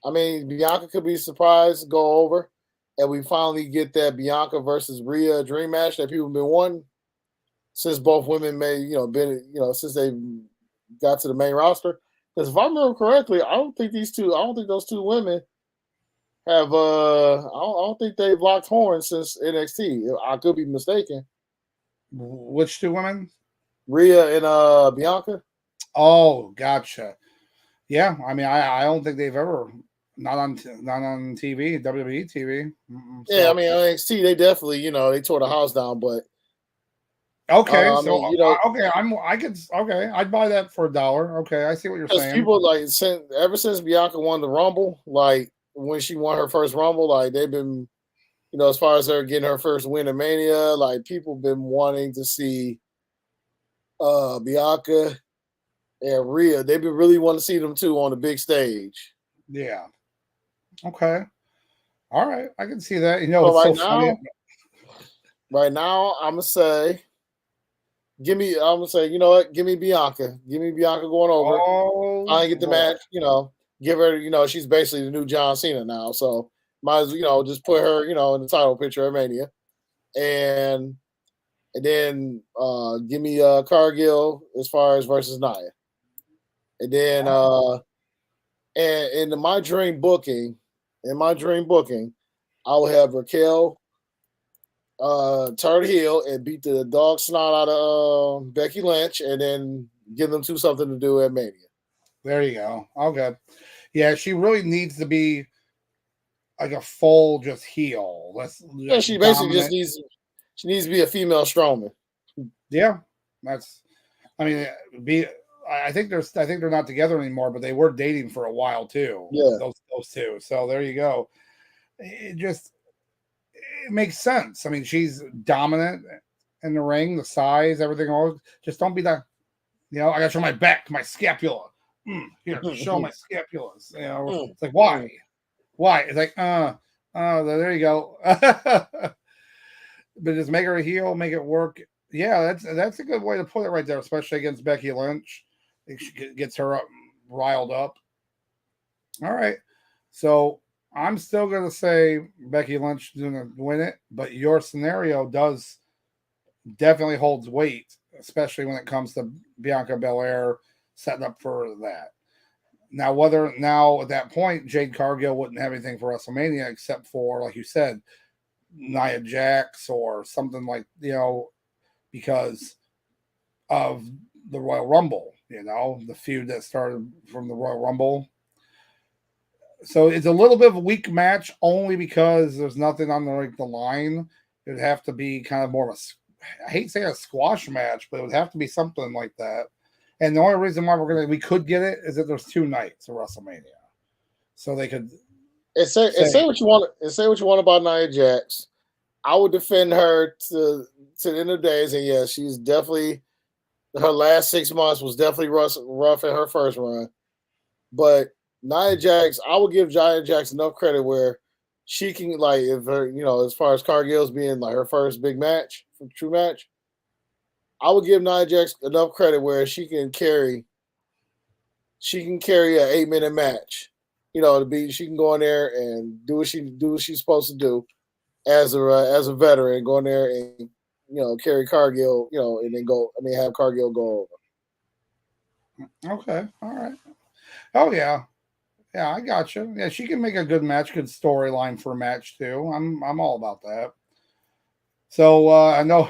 I mean, Bianca could be surprised, go over, and we finally get that Bianca versus Rhea dream match that people have been wanting since both women since they got to the main roster. Because if I remember correctly, I don't think those two women have I don't think they've locked horns since NXT. I could be mistaken. Which two women? Rhea and Bianca. Oh, gotcha. Yeah, I mean, I don't think they've ever not on TV, WWE TV. Yeah, I mean NXT they definitely they tore the house down, but Okay, I so mean, you know, okay, I'd buy that for $1. Okay, I see what you're because saying. people like ever since Bianca won the Rumble, like when she won her first Rumble, like they've been, you know, as far as her getting her first win in Mania, like people been wanting to see Bianca and Rhea. They've been really wanting to see them two on the big stage. Yeah. Okay. All right, I can see that. You know, So it's so funny. right now, I'm gonna say, I'm gonna say, you know what? Give me Bianca. Give me Bianca going over. Oh I get the boy. match. You know, give her. You know, she's basically the new John Cena now. So might as you know just put her. You know, in the title picture at Mania, and then give me Cargill as far as versus Nia, and then and in my dream booking, I will have Raquel turn heel and beat the dog snot out of Becky Lynch, and then give them two something to do at Mania. There you go. Okay. Yeah, she really needs to be like a full just heel. Let's Yeah, she basically just dominant. needs to be a female Strowman. Yeah, that's. I mean, be. I think they're not together anymore, but they were dating for a while too. Yeah, Those two. So there you go. It makes sense. I mean, she's dominant in the ring, the size, everything. All just don't be that. You know, I got to show my back, my scapula. Here, show my scapulas. You know, it's like why? Why? It's like there you go. But just make her a heel, make it work. Yeah, that's a good way to put it right there, especially against Becky Lynch. It gets her riled up. All right, so I'm still gonna say Becky Lynch is gonna win it, but your scenario does definitely holds weight, especially when it comes to Bianca Belair setting up for that. Now at that point, Jade Cargill wouldn't have anything for WrestleMania except for, like you said, Nia Jax or something like, because of the Royal Rumble, the feud that started from the Royal Rumble. So it's a little bit of a weak match only because there's nothing on the line. It would have to be kind of more of I hate saying a squash match, but it would have to be something like that. And the only reason why we could get it is that there's 2 nights of WrestleMania, so they could say what you want. And say what you want about Nia Jax. I would defend her to the end of the days, and yeah, she's definitely her last 6 months was definitely rough in her first run. But Nia Jax, I would give Nia Jax enough credit where she can like if her, as far as Cargill's being like her first big match, true match. I would give Nia Jax enough credit where she can carry an 8-minute match. She can go in there and do what she's supposed to do as a veteran, go in there and carry Cargill, and then have Cargill go say, okay, all right, oh yeah, I got you. Yeah, she can make a good match, good storyline for a match too. I'm all about that. So I know.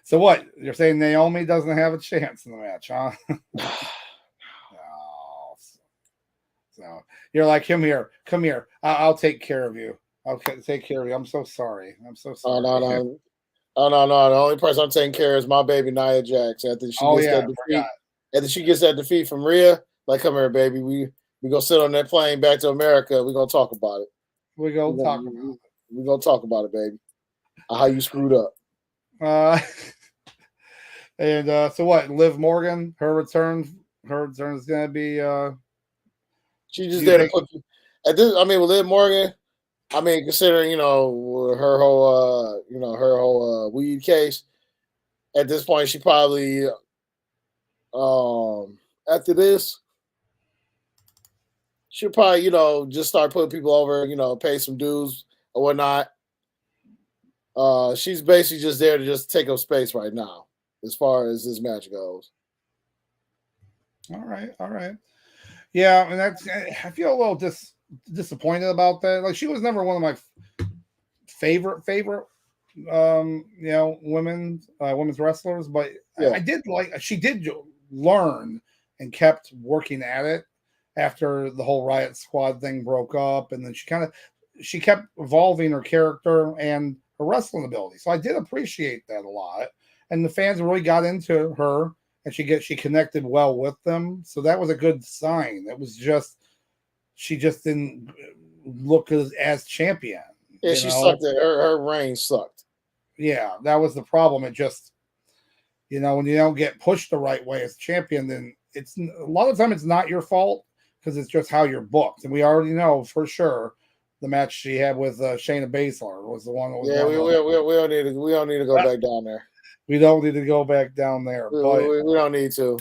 So what you're saying? Naomi doesn't have a chance in the match, huh? No. So you're like, come here. I'll take care of you. I'll take care of you. I'm so sorry. Oh no. Oh no. The only person I'm taking care of is my baby Nia Jax. After she gets that defeat, from Rhea, like, come here, baby. We gonna sit on that plane back to America. We're gonna talk about it. We're gonna talk about it, baby. How you screwed up. And so what? Liv Morgan, her return is gonna be she's just there to put at this. I mean, with Liv Morgan, I mean, considering her whole weed case, at this point she probably after this she'll probably just start putting people over, pay some dues or whatnot. She's basically just there to just take up space right now as far as this match goes. All right. Yeah, and I feel a little disappointed about that. Like, she was never one of my favorite women's wrestlers, but yeah. I did she did learn and kept working at it after the whole Riot Squad thing broke up, and then she kept evolving her character and her wrestling ability. So I did appreciate that a lot. and the fans really got into her, and she connected well with them. So that was a good sign. It was just she just didn't look as champion. Yeah, she sucked. Her reign sucked. Yeah, that was the problem. It just when you don't get pushed the right way as champion, then it's a lot of the time it's not your fault because it's just how you're booked. And we already know for sure the match she had with Shayna Baszler was the one. That was yeah, we don't need to go back down there. We don't need to go back down there, but we don't need to.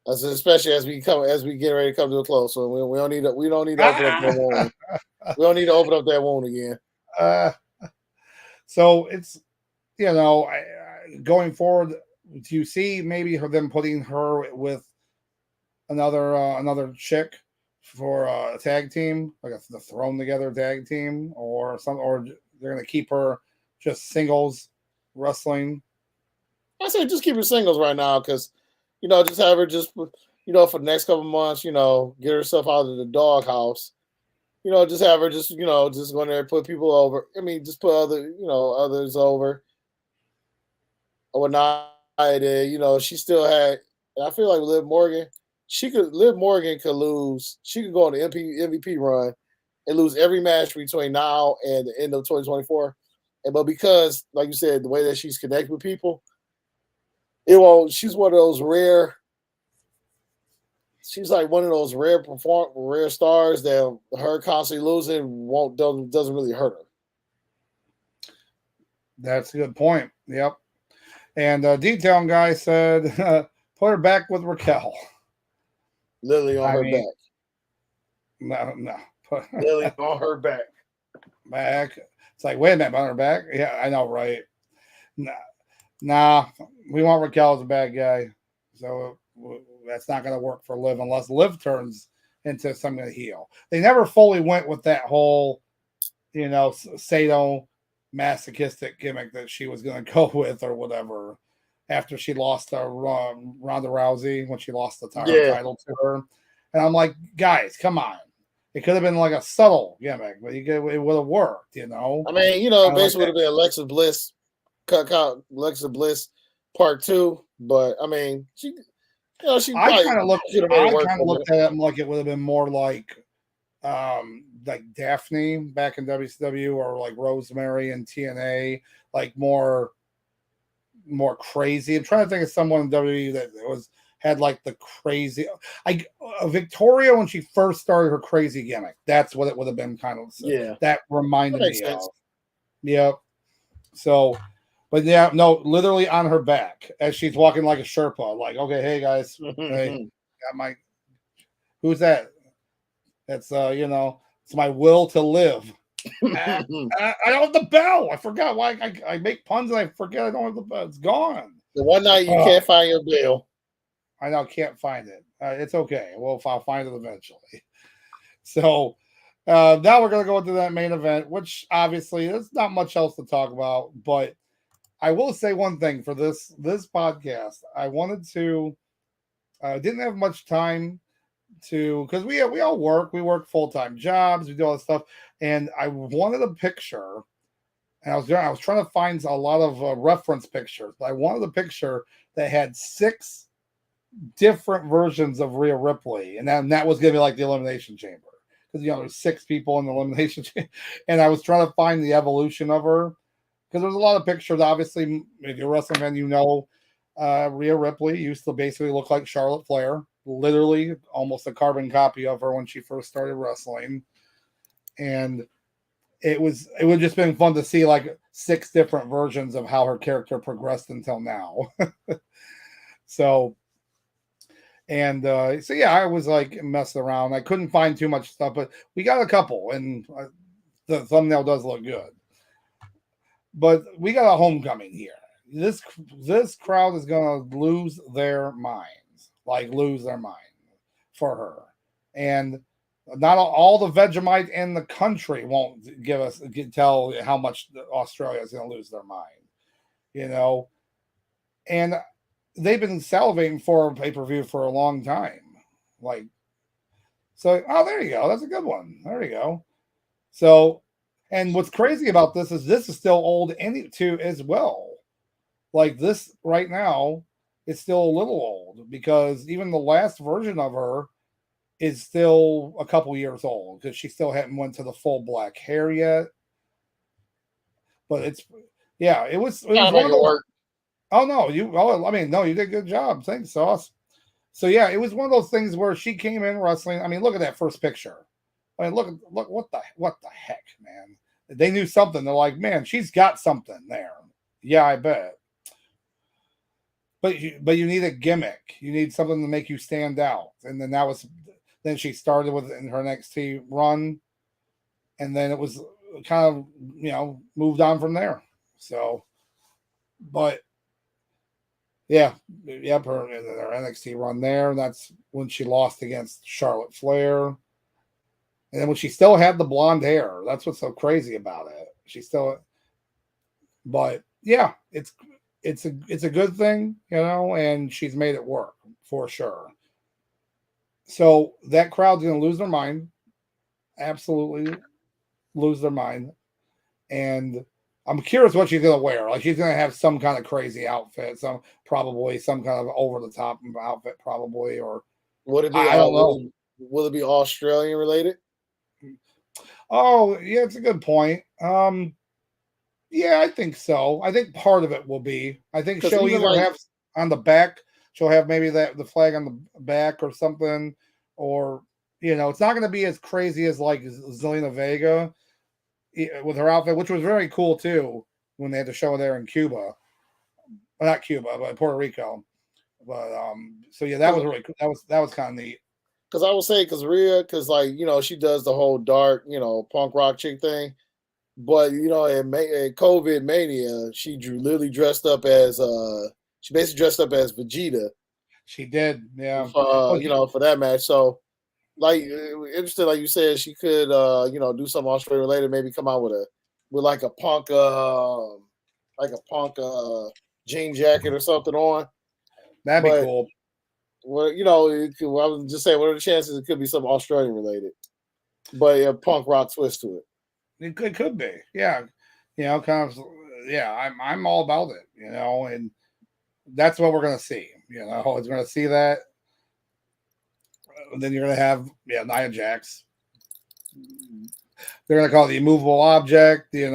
Especially as we get ready to come to a close. So we don't need to open up that wound. We don't need to open up that wound again. So it's going forward. Do you see maybe them putting her with another chick for a tag team, like the thrown together tag team, or they're going to keep her just singles wrestling? I say just keep her singles right now because just have her just for the next couple months, get herself out of the doghouse. Just have her just go in there and put people over. I mean, just put others over. Or not, she still had. And I feel like Liv Morgan could lose. She could go on the MVP run and lose every match between now and the end of 2024. But because, like you said, the way that she's connected with people, she's one of those rare. She's like one of those rare stars that her constantly losing doesn't really hurt her. That's a good point. Yep. And Detail Guy said, put her back with Raquel. Lily on her back. No. Lily on her back. Back. It's like, wait a minute, on her back? Yeah, I know, right? Nah. We want Raquel as a bad guy. So that's not going to work for Liv unless Liv turns into something to heel. They never fully went with that whole, sadomasochistic gimmick that she was going to go with or whatever after she lost to Ronda Rousey when she lost the title to her. And I'm like, guys, come on. It could have been like a subtle gimmick, but it would have worked, I mean, basically would have been Alexa Bliss, cut out Alexa Bliss part 2. But I mean, I kind of looked at it like it would have been more like Daphne back in WCW or like Rosemary in TNA, like more crazy. I'm trying to think of someone in WWE that had like the crazy, Victoria when she first started her crazy gimmick. That's what it would have been kind of. Yeah, that reminded me of. Yep. So, but yeah, no, literally on her back as she's walking like a Sherpa. Like, okay, hey guys, hey, got my. Who's that? That's it's my will to live. I don't have the bell. I forgot why I make puns and I forget I don't have the bell. It's gone. The one night you can't find your bell. I know, can't find it. It's okay. I'll find it eventually. So now we're gonna go into that main event, which obviously there's not much else to talk about. But I will say one thing for this podcast. I wanted to. Didn't have much time because we all work full-time jobs, we do all this stuff, and I wanted a picture, and I was trying to find a lot of reference pictures, but I wanted a picture that had 6 different versions of Rhea Ripley, and that was gonna be like the Elimination Chamber, because there's 6 people in the Elimination Chamber, and I was trying to find the evolution of her, because there's a lot of pictures. Obviously, if you're a wrestling fan, Rhea Ripley used to basically look like Charlotte Flair, literally almost a carbon copy of her when she first started wrestling. And it would just been fun to see like 6 different versions of how her character progressed until now. So yeah, I was like messing around. I couldn't find too much stuff, but we got a couple, and the thumbnail does look good. But we got a homecoming here. This crowd is gonna lose their minds for her, and not all the Vegemite in the country won't tell how much Australia is gonna lose their mind, and they've been salivating for a pay-per-view for a long time, so there you go, that's a good one, there you go. So, and what's crazy about this is still old too as well. like this right now, it's still a little old because even the last version of her is still a couple years old because she still hadn't went to the full black hair yet. But it's yeah, it was Gotta make one of it those. work. Oh no, I mean no, you did a good job. Thanks, Sauce. So yeah, it was one of those things where she came in wrestling. I mean, look at that first picture. I mean, look what the heck, man. They knew something. They're like, man, she's got something there. Yeah, I bet. But you need a gimmick. You need something to make you stand out. And then she started with in her NXT run, and then it was kind of moved on from there. So, but yeah, her NXT run there. That's when she lost against Charlotte Flair. And then when she still had the blonde hair, that's what's so crazy about it. She still, but yeah, it's a good thing, and she's made it work for sure. So that crowd's gonna lose their mind, absolutely lose their mind, and I'm curious what she's gonna wear. Like she's gonna have some kind of crazy outfit, probably some kind of over the top outfit, probably, or Would it be? I don't know. Will it be Australian related? Oh, yeah, it's a good point. Yeah, I think so. I think part of it will be. I think she'll either have on the back, she'll have maybe the flag on the back or something, or it's not going to be as crazy as like Zelina Vega with her outfit, which was very cool too when they had the show there in Cuba, well, not Cuba, but Puerto Rico. But so yeah, that was really cool. That was kind of neat. Because I would say, Rhea, like she does the whole dark, punk rock chick thing, but in COVID Mania, she literally dressed up as she basically dressed up as Vegeta. She did, yeah. For that match. So, like, interesting, like you said, she could do something Australia related, maybe come out with like a punk jean jacket or something on. That'd be cool. Well, I was just saying, what are the chances it could be something Australian related, but a punk rock twist to it? It could be, yeah. Kind of, yeah. I'm all about it, and that's what we're gonna see. We're gonna see that. And then you're gonna have Nia Jax. They're gonna call it the immovable object. Any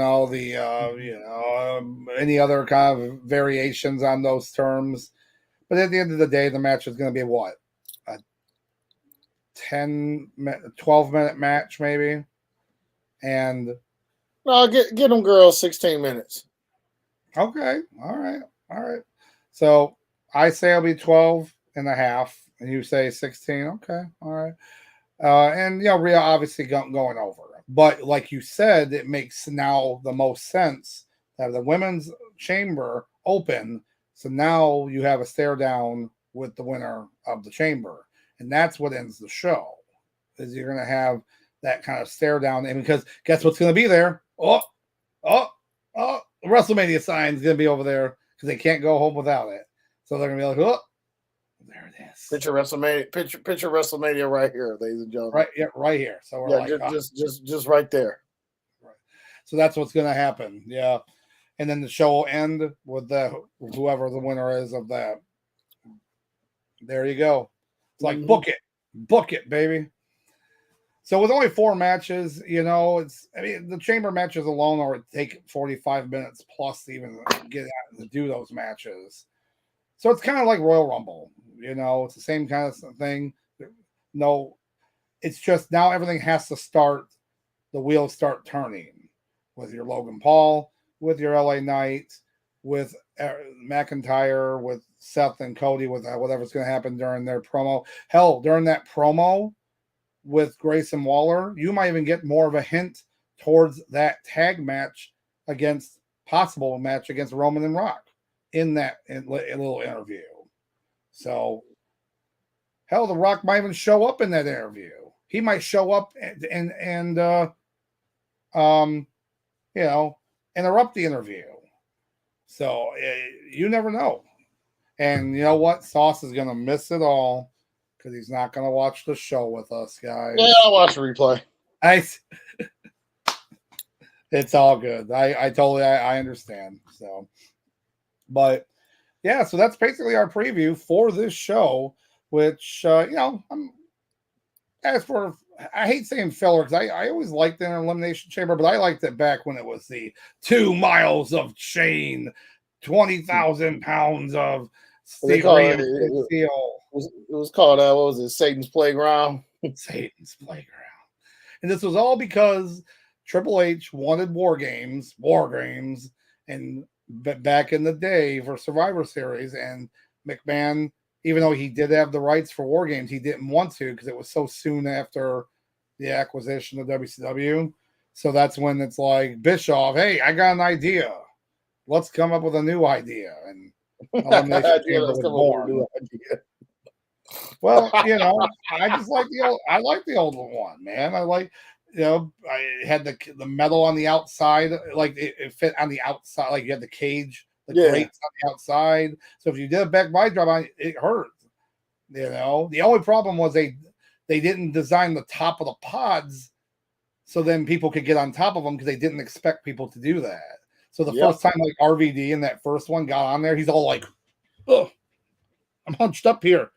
other kind of variations on those terms. But at the end of the day, the match is going to be what? A 12-minute match, maybe? And no, get them girls 16 minutes. Okay. All right. So I say it'll be 12 and a half, and you say 16. Okay. All right. And Rhea obviously going over. But like you said, it makes now the most sense to have the women's chamber open. So now you have a stare down with the winner of the chamber. And that's what ends the show. Is you're going to have that kind of stare down. And because guess what's going to be there? Oh, the WrestleMania sign's going to be over there because they can't go home without it. So they're going to be like, oh, there it is. Picture WrestleMania right here, ladies and gentlemen. Right here. So we're just right there. Right. So that's what's going to happen. Yeah. And then the show will end with whoever the winner is of that. There you go. It's like book it, baby. So with only 4 matches, the chamber matches alone are take 45 minutes plus to even get out to do those matches. So it's kind of like Royal Rumble, it's the same kind of thing. No, it's just now everything has to start. The wheels start turning with your Logan Paul, with your LA Knight, with McIntyre, with Seth and Cody, with whatever's going to happen during their promo. Hell, during that promo with Grayson Waller, you might even get more of a hint towards that tag match possible match against Roman and Rock in that little interview. So, hell, The Rock might even show up in that interview. He might show up and interrupt the interview. So you never know. And you know what? Sauce is going to miss it all because he's not going to watch the show with us, guys. Yeah, I'll watch the replay. It's all good. I totally understand. So, But yeah, so that's basically our preview for this show, which, as for, I hate saying filler because I always liked the Elimination Chamber, but I liked it back when it was the 2 miles of chain, 20,000 pounds of They call it, reinforced steel. it was called what was it, Satan's Playground? Satan's Playground. And this was all because Triple H wanted war games, and back in the day for Survivor Series, and McMahon, even though he did have the rights for war games, he didn't want to because it was so soon after the acquisition of WCW. So that's when it's like, Bischoff, hey, I got an idea. Let's come up with a new idea. And Elimination Chamber was born. Well, I just like the old one, man. I like, I had the metal on the outside, like it fit on the outside, like you had the cage, the grates on the outside. So if you did a back body drop on it hurt. The only problem was they didn't design the top of the pods so then people could get on top of them because they didn't expect people to do that. So the first time like RVD in that first one got on there, he's all like, "Oh, I'm hunched up here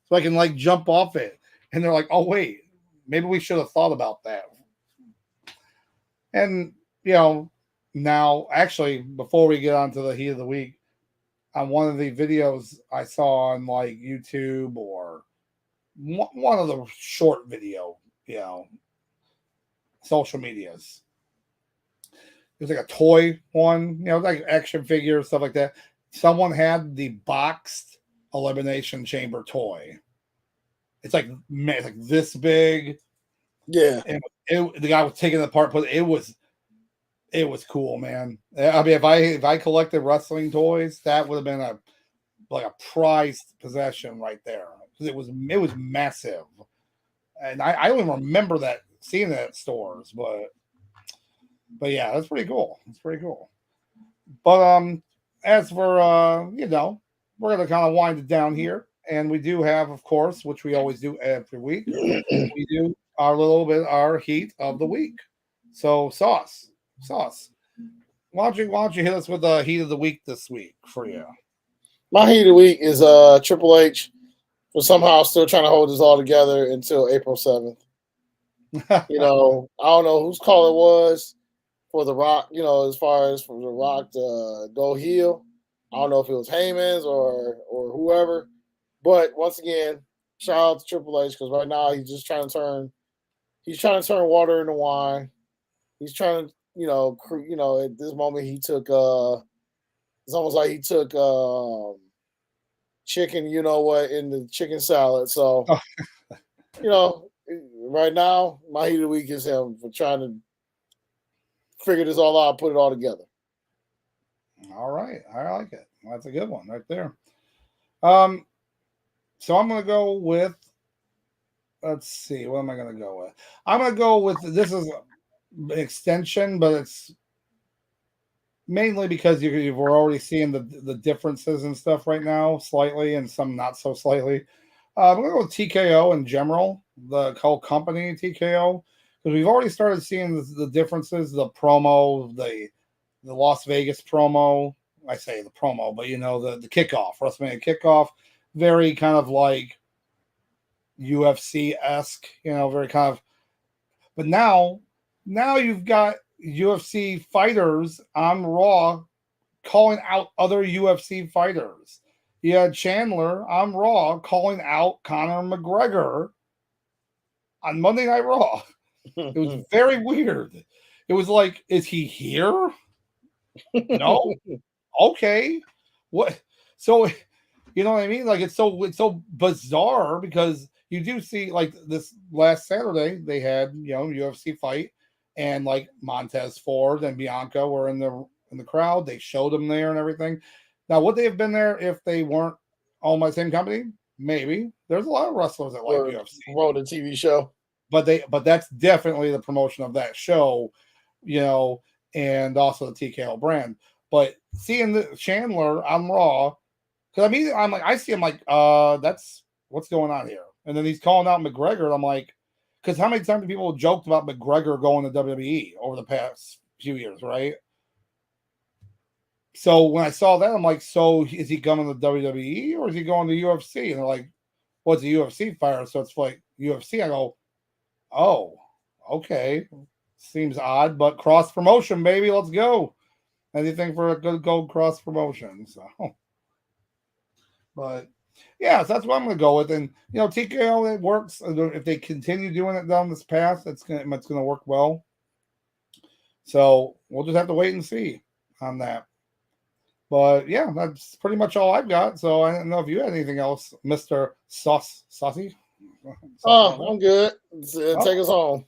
so I can like jump off it." And they're like, "Oh wait, maybe we should have thought about that." And now actually, before we get on to the heat of the week, on one of the videos I saw on like YouTube or one of the short video, social medias, it was like a toy one, like action figure, stuff like that. Someone had the boxed Elimination Chamber toy. It's like this big. Yeah. And the guy was taking it apart, but it was cool, man. I mean, if I collected wrestling toys, that would have been a prized possession right there. Because it was massive. And I don't even remember seeing that at stores, but yeah, that's pretty cool. It's pretty cool. But as for we're gonna kind of wind it down here. And we do have, of course, which we always do every week, we do our heat of the week. So Sauce. Why don't you hit us with the heat of the week this week for you? My heat of the week is Triple H for somehow still trying to hold this all together until April 7th. I don't know whose call it was for The Rock, as far as for The Rock to go heel. I don't know if it was Heyman's or whoever. But once again, shout out to Triple H because right now he's just trying to turn water into wine. He's trying to, at this moment he took it's almost like he took chicken, in the chicken salad. So right now my heat of the week is him for trying to figure this all out, put it all together. All right. I like it. That's a good one right there. So I'm going to go with, let's see, what am I going to go with? I'm going to go with, this is an extension, but it's mainly because we're already seeing the differences and stuff right now, slightly, and some not so slightly. I'm going to go with TKO in general, the whole company TKO, because we've already started seeing the differences, the promo, the Las Vegas promo. I say the promo, but the kickoff, WrestleMania kickoff, very kind of like UFC-esque, very kind of. But now you've got UFC fighters on Raw calling out other UFC fighters. You had Chandler on Raw calling out Conor McGregor on Monday Night Raw. It was very weird. It was like, is he here? No. Okay. What? So, you know what I mean? Like it's so bizarre because you do see like this last Saturday they had UFC fight and like Montez Ford and Bianca were in the crowd. They showed them there and everything. Now, would they have been there if they weren't owned by the same company? Maybe. There's a lot of wrestlers that like UFC. Wrote a TV show. But that's definitely the promotion of that show, and also the TKO brand. But seeing the Chandler on Raw, because I see him like, that's what's going on here. And then he's calling out McGregor. And I'm like, because how many times people joked about McGregor going to WWE over the past few years, right? So when I saw that, I'm like, so is he coming to WWE or is he going to UFC? And they're like, what's a UFC fighter? So it's like UFC. I go, oh, okay. Seems odd, but cross promotion, baby. Let's go. Anything for a good gold cross promotion. So, but yeah, so that's what I'm going to go with. And TKO, it works. If they continue doing it down this path, it's gonna work well. So we'll just have to wait and see on that. But yeah, that's pretty much all I've got. So I don't know if you had anything else, Mr. Saucy. Oh, I'm good. Take us home.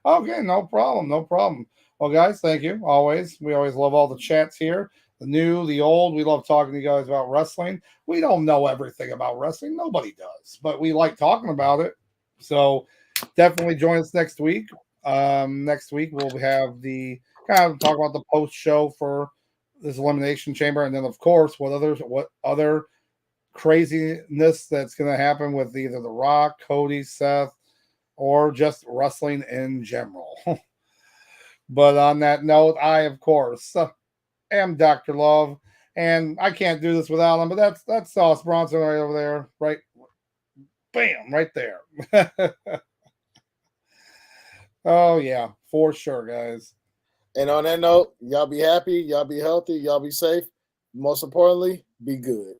Okay, no problem, no problem. Well, guys, thank you. We always love all the chats here. The new, the old. We love talking to you guys about wrestling. We don't know everything about wrestling. Nobody does, but we like talking about it. So definitely join us next week. Next week we'll have the kind of talk about the post show for this Elimination Chamber, and then of course what other craziness that's going to happen with either The Rock, Cody, Seth, or just wrestling in general. But on that note, I of course am Dr. Love, and I can't do this without him. But that's Sauce Bronson right over there, right? Bam, right there. Oh yeah, for sure, guys. And on that note, y'all be happy, y'all be healthy, y'all be safe. Most importantly, be good.